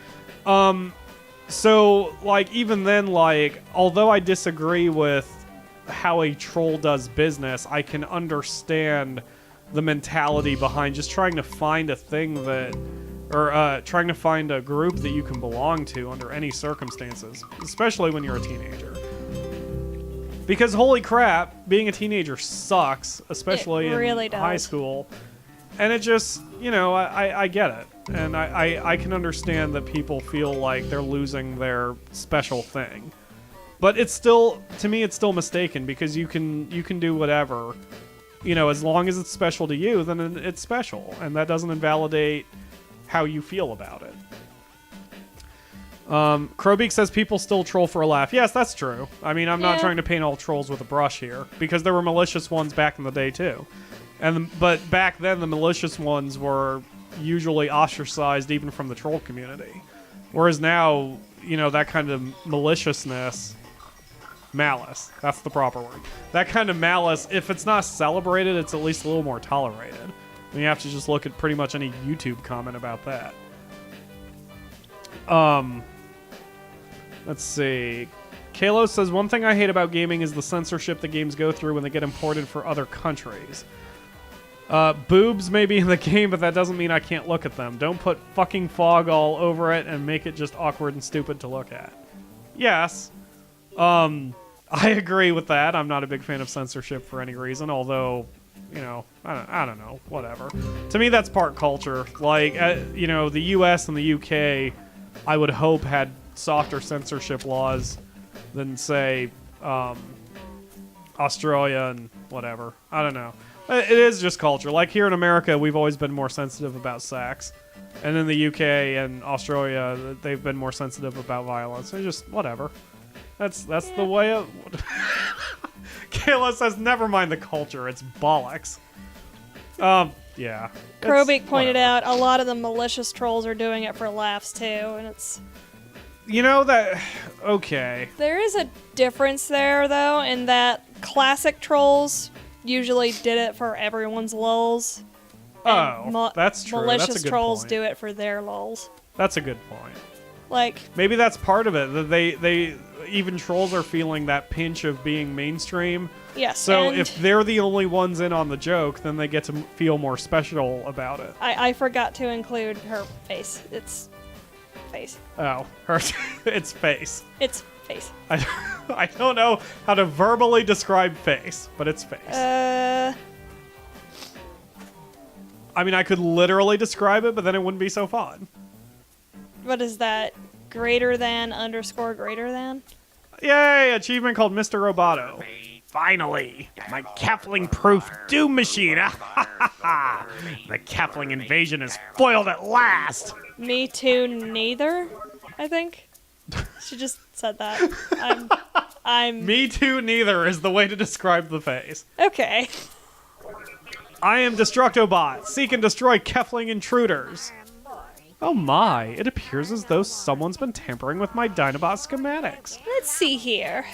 So, like, even then, like, although I disagree with how a troll does business, I can understand the mentality behind just trying to find a thing that... Or trying to find a group that you can belong to under any circumstances, especially when you're a teenager. Because holy crap, being a teenager sucks, especially in high school. And it just, you know, I get it. And I can understand that people feel like they're losing their special thing. But it's still, to me, it's still mistaken because you can do whatever. You know, as long as it's special to you, then it's special. And that doesn't invalidate how you feel about it. Crowbeak says people still troll for a laugh. Yes, that's true. I mean, I'm not trying to paint all trolls with a brush here, because there were malicious ones back in the day too. But back then, the malicious ones were usually ostracized even from the troll community. Whereas now, you know, that kind of maliciousness... Malice. That's the proper word. That kind of malice, if it's not celebrated, it's at least a little more tolerated. And you have to just look at pretty much any YouTube comment about that. Let's see. Kalo says, one thing I hate about gaming is the censorship the games go through when they get imported for other countries. Boobs may be in the game, but that doesn't mean I can't look at them. Don't put fucking fog all over it and make it just awkward and stupid to look at. Yes. I agree with that. I'm not a big fan of censorship for any reason, although... You know, I don't know, whatever. To me, that's part culture. Like, you know, the US and the UK, I would hope, had softer censorship laws than, say, Australia and whatever. I don't know. It is just culture. Like, here in America, we've always been more sensitive about sex. And in the UK and Australia, they've been more sensitive about violence. It's just, whatever. That's the way of... Kayla says, never mind the culture, it's bollocks. Yeah. Crowbeak pointed out a lot of the malicious trolls are doing it for laughs too, and it's... You know that... Okay. There is a difference there, though, in that classic trolls usually did it for everyone's lulz. Oh, that's true. Malicious That's a good trolls point. do it for their lols. That's a good point. Like, Maybe that's part of it. That they even trolls are feeling that pinch of being mainstream. yes. So and if they're the only ones in on the joke, then they get to feel more special about it. I forgot to include her face. It's face. Oh, it's face. It's face. I don't know how to verbally describe face, but it's face. I mean, I could literally describe it, but then it wouldn't be so fun. What is that? Greater than _ greater than? Yay! Achievement called Mr. Roboto. Finally, my Kefling-proof Doom machine. The Kefling invasion is foiled at last. Me too, neither. I think she just said that. I'm. Me too, neither is the way to describe the face. Okay. I am Destructobot. Seek and destroy Kefling intruders. Oh my, it appears as though someone's been tampering with my Dinobot schematics. Let's see here.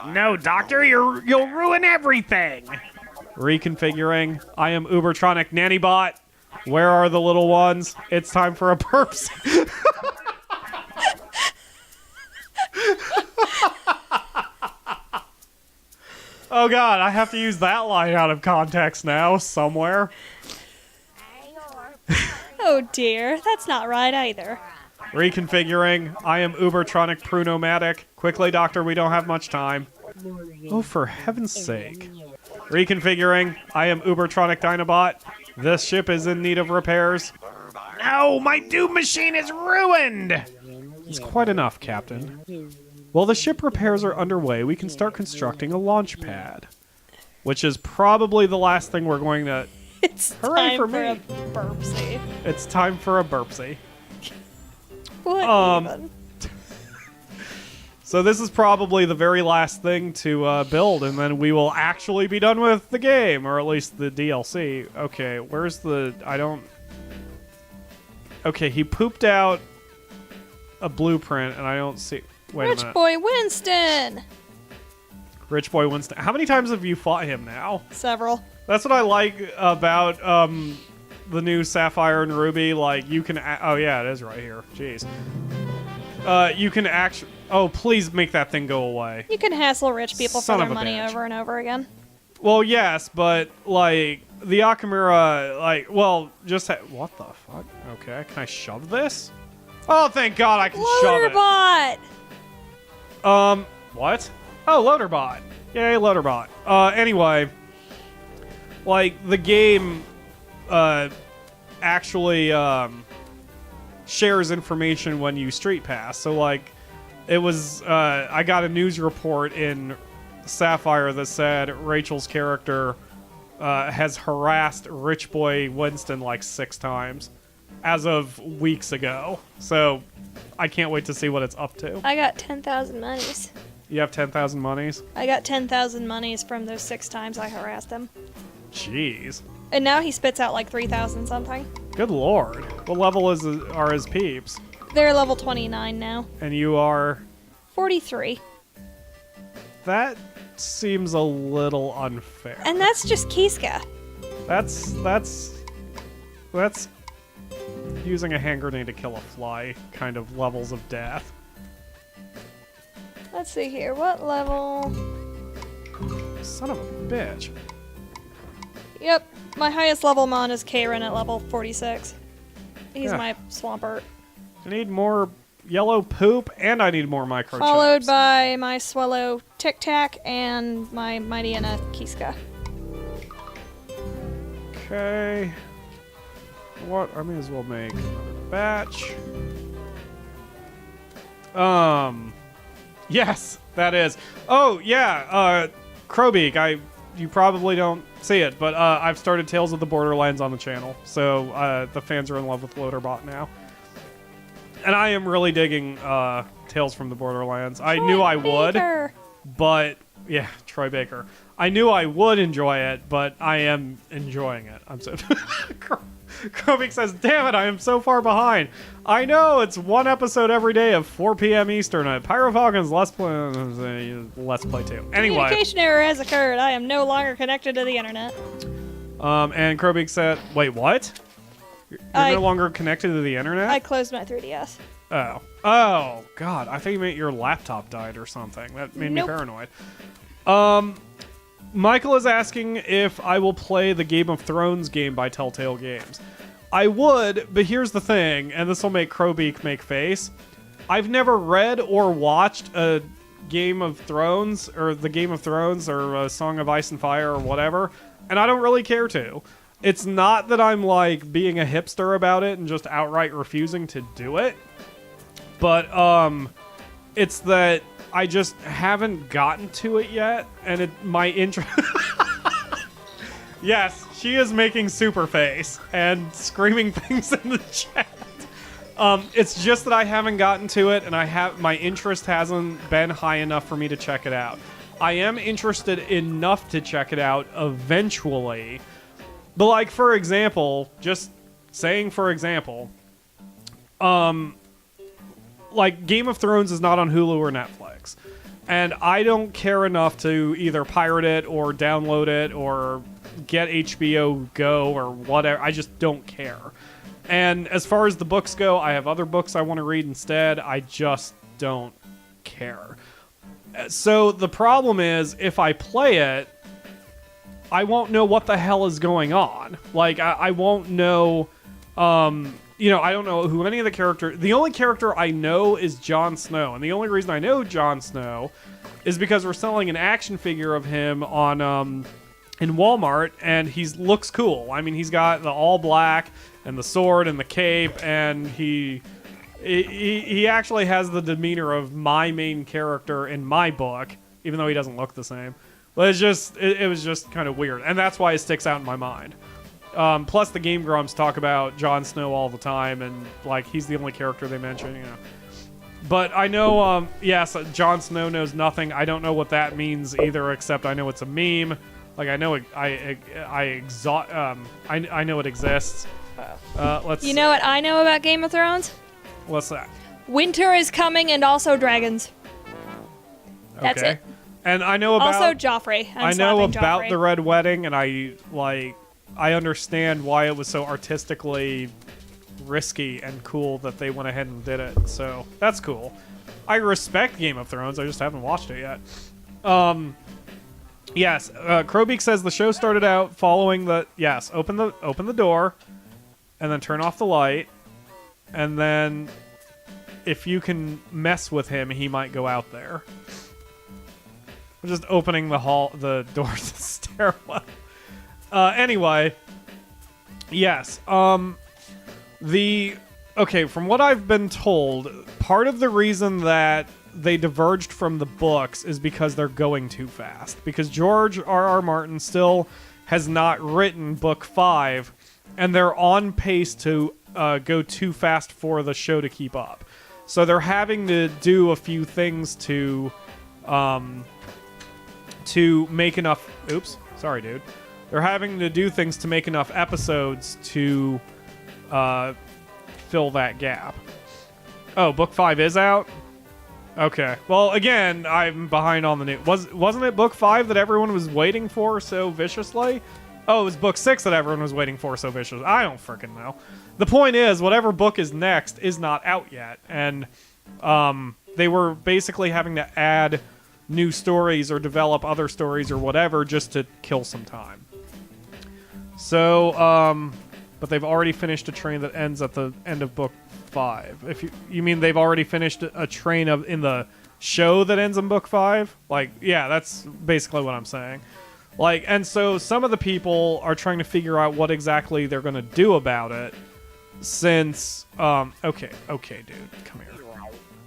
No, Doctor, you'll ruin everything. Reconfiguring. I am Ubertronic Nannybot. Where are the little ones? It's time for a burps. Oh god, I have to use that line out of context now, somewhere. Oh dear, that's not right either. Reconfiguring. I am Ubertronic Prunomatic. Quickly, Doctor, we don't have much time. Oh, for heaven's sake. Reconfiguring. I am Ubertronic Dinobot. This ship is in need of repairs. No, my Doom machine is ruined! It's quite enough, Captain. While the ship repairs are underway, we can start constructing a launch pad. Which is probably the last thing we're going to... It's Hooray time for for me. a burpsy. It's time for a burpsy. What even? So this is probably the very last thing to build, and then we will actually be done with the game, or at least the DLC. Okay, where's the... I don't... Okay, he pooped out a blueprint, and I don't see... Wait a Rich minute. Boy Winston! Rich Boy Winston. How many times have you fought him now? Several. That's what I like about the new Sapphire and Ruby. Like, you can... Oh, yeah, it is right here. Jeez. You can actually... Oh, please make that thing go away. You can hassle rich people Son for of their a money bitch. over and over again. Well, yes, but, like, the Akamura, like, well, just... What the fuck? Okay, can I shove this? Oh, thank God I can shove it. Loaderbot! What? Oh, Loaderbot. Yay, Loaderbot. Anyway, like, the game, actually, shares information when you street pass. So, like, it was, I got a news report in Sapphire that said Rachel's character, has harassed Rich Boy Winston like 6 times as of weeks ago. So, I can't wait to see what it's up to. I got 10,000 monies. You have 10,000 monies? I got 10,000 monies from those 6 times I harassed him. Jeez. And now he spits out like 3,000 something. Good lord. What level are his peeps? They're level 29 now. And you are... 43. That seems a little unfair. And that's just Kiska. That's using a hand grenade to kill a fly kind of levels of death. Let's see here. What level? Son of a bitch. Yep. My highest level mon is Karen at level 46. He's Yeah. my Swampert. I need more yellow poop, and I need more microchips. Followed by my Swallow Tic Tac and my Mightyena Kiska. Okay. What? I may as well make another batch. Yes, that is. Oh, yeah, Crowbeak, you probably don't see it, but I've started Tales of the Borderlands on the channel, so the fans are in love with Loaderbot now. And I am really digging Tales from the Borderlands. I knew I would, Baker. but... Yeah, Troy Baker. I knew I would enjoy it, but I am enjoying it. I'm so... Crowbeak says, damn it, I am so far behind. I know, it's one episode every day at 4 p.m. Eastern at PyroFalkon's Let's Play 2. Anyway. Communication error has occurred. I am no longer connected to the internet. And Krobik said, wait, what? You're no longer connected to the internet? I closed my 3DS. Oh, God. I thought you meant your laptop died or something. That made me paranoid. Michael is asking if I will play the Game of Thrones game by Telltale Games. I would, but here's the thing, and this will make Krobik make face. I've never read or watched a Game of Thrones, or the Game of Thrones, or a Song of Ice and Fire, or whatever, and I don't really care to. It's not that I'm, like, being a hipster about it and just outright refusing to do it, but, it's that I just haven't gotten to it yet, and my interest... Yes, she is making super face and screaming things in the chat. It's just that I haven't gotten to it, and my interest hasn't been high enough for me to check it out. I am interested enough to check it out eventually. But, like, for example, just saying for example, like, Game of Thrones is not on Hulu or Netflix. And I don't care enough to either pirate it or download it or get HBO Go or whatever. I just don't care. And as far as the books go, I have other books I want to read instead. I just don't care. So the problem is, if I play it, I won't know what the hell is going on. Like, I won't know... you know, I don't know who any of the characters... The only character I know is Jon Snow. And the only reason I know Jon Snow is because we're selling an action figure of him on in Walmart, and he looks cool. I mean, he's got the all black and the sword and the cape, and he actually has the demeanor of my main character in my book, even though he doesn't look the same. But it's just... It was just kind of weird. And that's why it sticks out in my mind. Plus, the Game Grumps talk about Jon Snow all the time, and, like, he's the only character they mention, you know. But I know, yes, Jon Snow knows nothing. I don't know what that means either, except I know it's a meme. Like, I know I know it exists. Let's... You know what I know about Game of Thrones? What's that? Winter is coming, and also dragons. That's okay. it. And I know about... Also Joffrey. I know about the Red Wedding, and I understand why it was so artistically risky and cool that they went ahead and did it. So that's cool. I respect Game of Thrones. I just haven't watched it yet. Yes, Krobik says the show started out following the... Yes, open the door, and then turn off the light, and then if you can mess with him, he might go out there. I'm just opening the door to the stairwell. Anyway, yes. Okay, from what I've been told, part of the reason that they diverged from the books is because they're going too fast. Because George R.R. Martin still has not written book 5, and they're on pace to go too fast for the show to keep up. So they're having to do a few things to make enough... Oops, sorry, dude. They're having to do things to make enough episodes to fill that gap. Oh, book 5 is out? Okay. Well, again, I'm behind on the news. Wasn't it book 5 that everyone was waiting for so viciously? Oh, it was book 6 that everyone was waiting for so viciously. I don't freaking know. The point is, whatever book is next is not out yet. And they were basically having to add new stories or develop other stories or whatever just to kill some time. So, but they've already finished a train that ends at the end of book 5. If you mean they've already finished a train in the show that ends in book 5? Like, yeah, that's basically what I'm saying. Like, and so some of the people are trying to figure out what exactly they're going to do about it since, okay, dude, come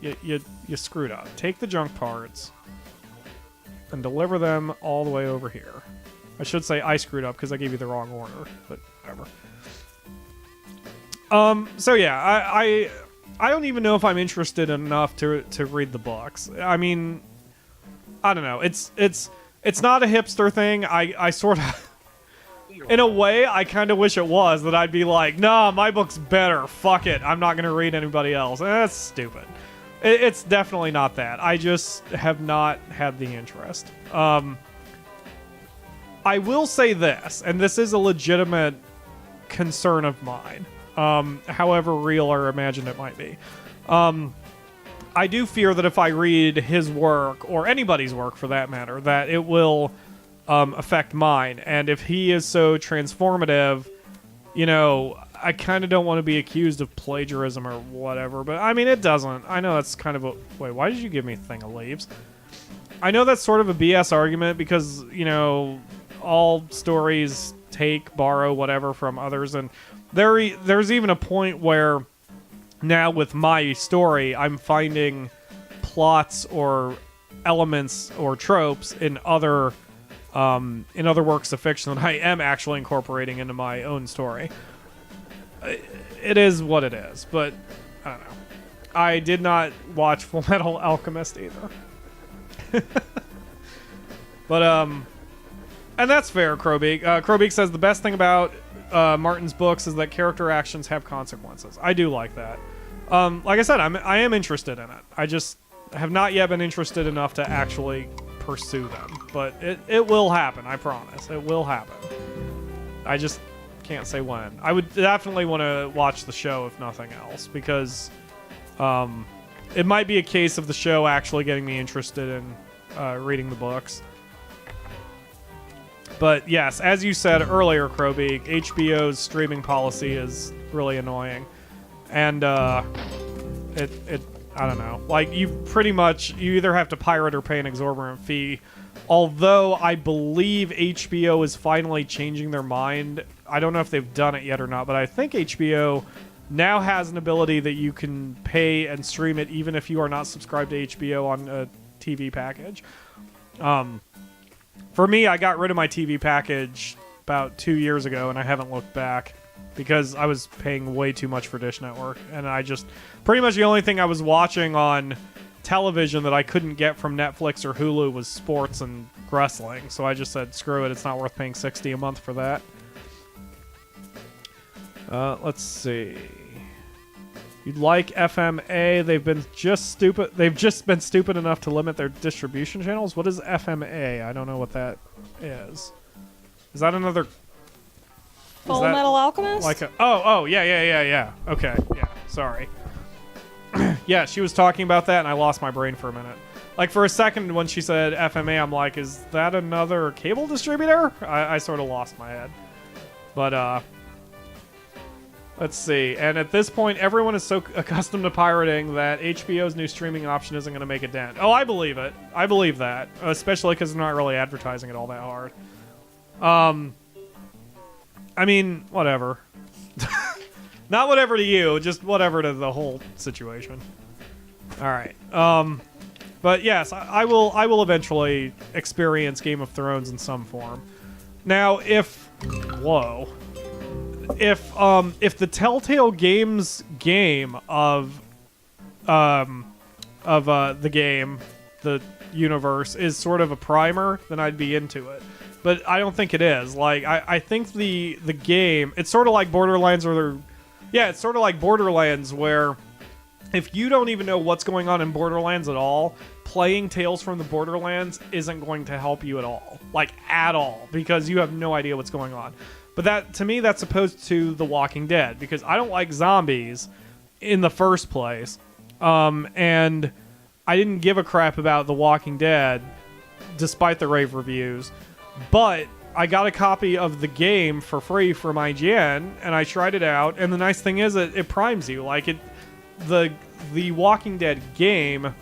here. You screwed up. Take the junk parts and deliver them all the way over here. I should say I screwed up because I gave you the wrong order, but whatever. So yeah, I don't even know if I'm interested enough to read the books. I mean, I don't know. It's not a hipster thing. I sort of, in a way, I kind of wish it was, that I'd be like, nah, my book's better. Fuck it. I'm not going to read anybody else. That's stupid. It's definitely not that. I just have not had the interest. I will say this, and this is a legitimate concern of mine, however real or imagined it might be. I do fear that if I read his work, or anybody's work for that matter, that it will affect mine. And if he is so transformative, you know, I kind of don't want to be accused of plagiarism or whatever. But, I mean, it doesn't. I know that's kind of a... Wait, why did you give me a thing of leaves? I know that's sort of a BS argument because, you know, all stories take, borrow, whatever from others. And there's even a point where now with my story, I'm finding plots or elements or tropes in other works of fiction that I am actually incorporating into my own story. It is what it is, but I don't know. I did not watch Full Metal Alchemist either. But, and that's fair, Crowbeak. Crowbeak says the best thing about Martin's books is that character actions have consequences. I do like that. Like I said, I am interested in it. I just have not yet been interested enough to actually pursue them. But it will happen, I promise. It will happen. I just can't say when. I would definitely want to watch the show if nothing else, because it might be a case of the show actually getting me interested in reading the books. But yes, as you said earlier, Crowbeak, HBO's streaming policy is really annoying. And it I don't know. Like, you either have to pirate or pay an exorbitant fee. Although I believe HBO is finally changing their mind. I don't know if they've done it yet or not, but I think HBO now has an ability that you can pay and stream it even if you are not subscribed to HBO on a TV package. For me, I got rid of my TV package about 2 years ago, and I haven't looked back because I was paying way too much for Dish Network. And I just... Pretty much the only thing I was watching on television that I couldn't get from Netflix or Hulu was sports and wrestling. So I just said, screw it, it's not worth paying $60 a month for that. Let's see. You'd like FMA. They've just been stupid enough to limit their distribution channels. What is FMA? I don't know what that is. Is that another... Full Metal Alchemist? Like yeah. Okay, yeah, sorry. Yeah, she was talking about that, and I lost my brain for a minute. Like, for a second, when she said FMA, I'm like, is that another cable distributor? I sort of lost my head. But, let's see. And at this point, everyone is so accustomed to pirating that HBO's new streaming option isn't going to make a dent. Oh, I believe it. I believe that. Especially because they're not really advertising it all that hard. I mean, whatever. Not whatever to you, just whatever to the whole situation. All right. But yes, I will eventually experience Game of Thrones in some form. Now, if the Telltale Games game of the universe is sort of a primer, then I'd be into it. But I don't think it is. Like, I think the game, it's sort of like Borderlands, it's sort of like Borderlands, where if you don't even know what's going on in Borderlands at all, playing Tales from the Borderlands isn't going to help you at all. Like, at all. Because you have no idea what's going on. But that, to me, that's opposed to The Walking Dead, because I don't like zombies in the first place. And I didn't give a crap about The Walking Dead, despite the rave reviews. But I got a copy of the game for free from IGN, and I tried it out, and the nice thing is it primes you. Like, the Walking Dead game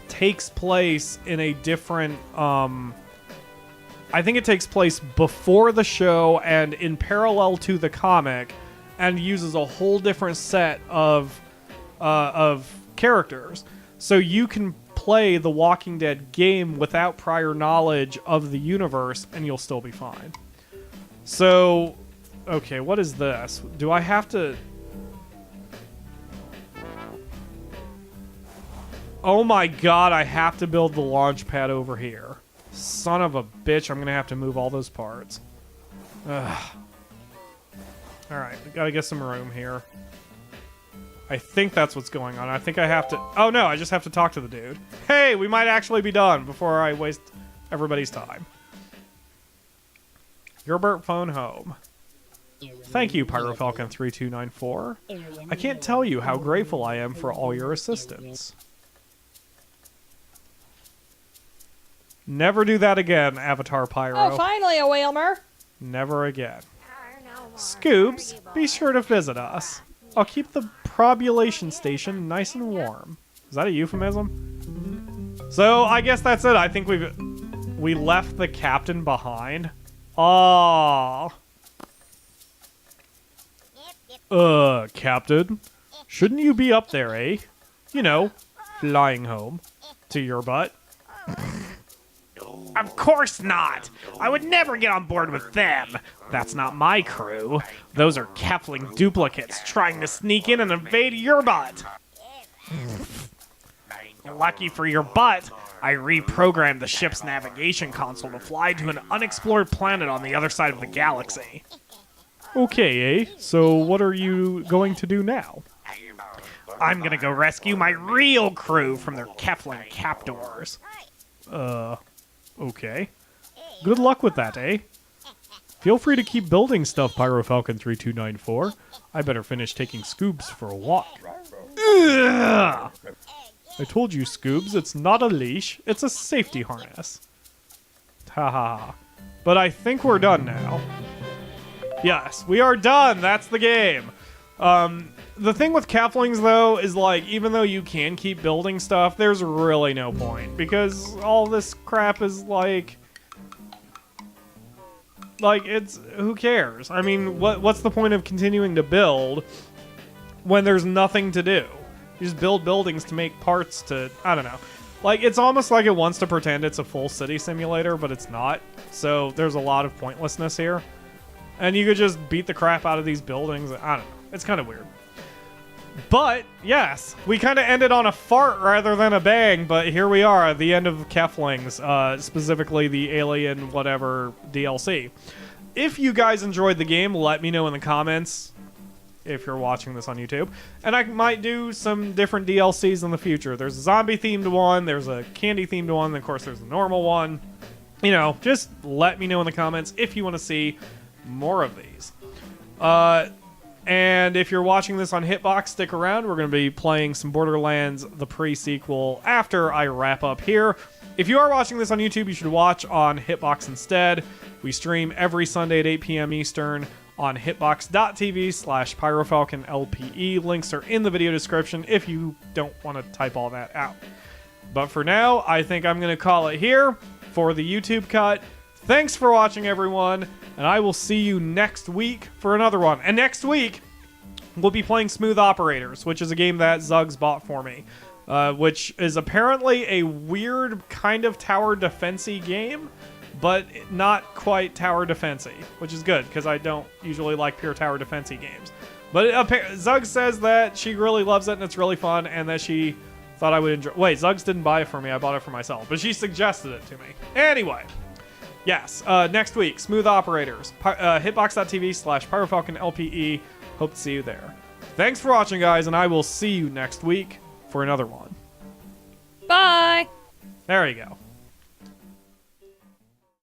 takes place in a different... I think it takes place before the show and in parallel to the comic, and uses a whole different set of characters. So you can play the Walking Dead game without prior knowledge of the universe, and you'll still be fine. So, okay, what is this? Do I have to... Oh my god, I have to build the launch pad over here. Son of a bitch, I'm gonna have to move all those parts. Ugh. Alright, we gotta get some room here. I think that's what's going on. I think I have to... Oh no, I just have to talk to the dude. Hey, we might actually be done before I waste everybody's time. Gerbert phone home. Thank you, PyroFalkon 3294. I can't tell you how grateful I am for all your assistance. Never do that again, Avatar Pyro. Oh, finally a Whalmer. Never again. Scoobs, be sure to visit us. I'll keep the probulation station nice and warm. Is that a euphemism? So I guess that's it. I think we left the captain behind. Aww. Captain, shouldn't you be up there, eh? You know, flying home to your butt. Of course not! I would never get on board with them! That's not my crew. Those are Kefling duplicates trying to sneak in and invade your butt! Lucky for your butt, I reprogrammed the ship's navigation console to fly to an unexplored planet on the other side of the galaxy. Okay, eh? So what are you going to do now? I'm gonna go rescue my real crew from their Kefling captors. Okay. Good luck with that, eh? Feel free to keep building stuff, PyroFalkon 3294. I better finish taking Scoobs for a walk. Ugh! I told you, Scoobs, it's not a leash, it's a safety harness. Haha. But I think we're done now. Yes, we are done! That's the game! The thing with Keflings, though, is, like, even though you can keep building stuff, there's really no point. Because all this crap is, like, it's... Who cares? I mean, what's the point of continuing to build when there's nothing to do? You just build buildings to make parts to... I don't know. Like, it's almost like it wants to pretend it's a full city simulator, but it's not. So, there's a lot of pointlessness here. And you could just beat the crap out of these buildings. I don't know. It's kind of weird. But, yes, we kind of ended on a fart rather than a bang, but here we are at the end of Keflings, specifically the Alien whatever DLC. If you guys enjoyed the game, let me know in the comments if you're watching this on YouTube. And I might do some different DLCs in the future. There's a zombie-themed one, there's a candy-themed one, and of course there's a normal one. You know, just let me know in the comments if you want to see more of these. And if you're watching this on Hitbox, stick around. We're going to be playing some Borderlands, the pre-sequel, after I wrap up here. If you are watching this on YouTube, you should watch on Hitbox instead. We stream every Sunday at 8 p.m. Eastern on hitbox.tv/PyroFalkonLPE. Links are in the video description if you don't want to type all that out. But for now, I think I'm going to call it here for the YouTube cut. Thanks for watching, everyone, and I will see you next week for another one. And next week, we'll be playing Smooth Operators, which is a game that Zuggs bought for me, which is apparently a weird kind of tower defense-y game, but not quite tower defense-y, which is good, because I don't usually like pure tower defense-y games. But Zuggs says that she really loves it, and it's really fun, and that she thought I would enjoy... Wait, Zuggs didn't buy it for me, I bought it for myself, but she suggested it to me. Anyway... Yes, next week, Smooth Operators, hitbox.tv/PyroFalkonLPE. Hope to see you there. Thanks for watching, guys, and I will see you next week for another one. Bye! There you go.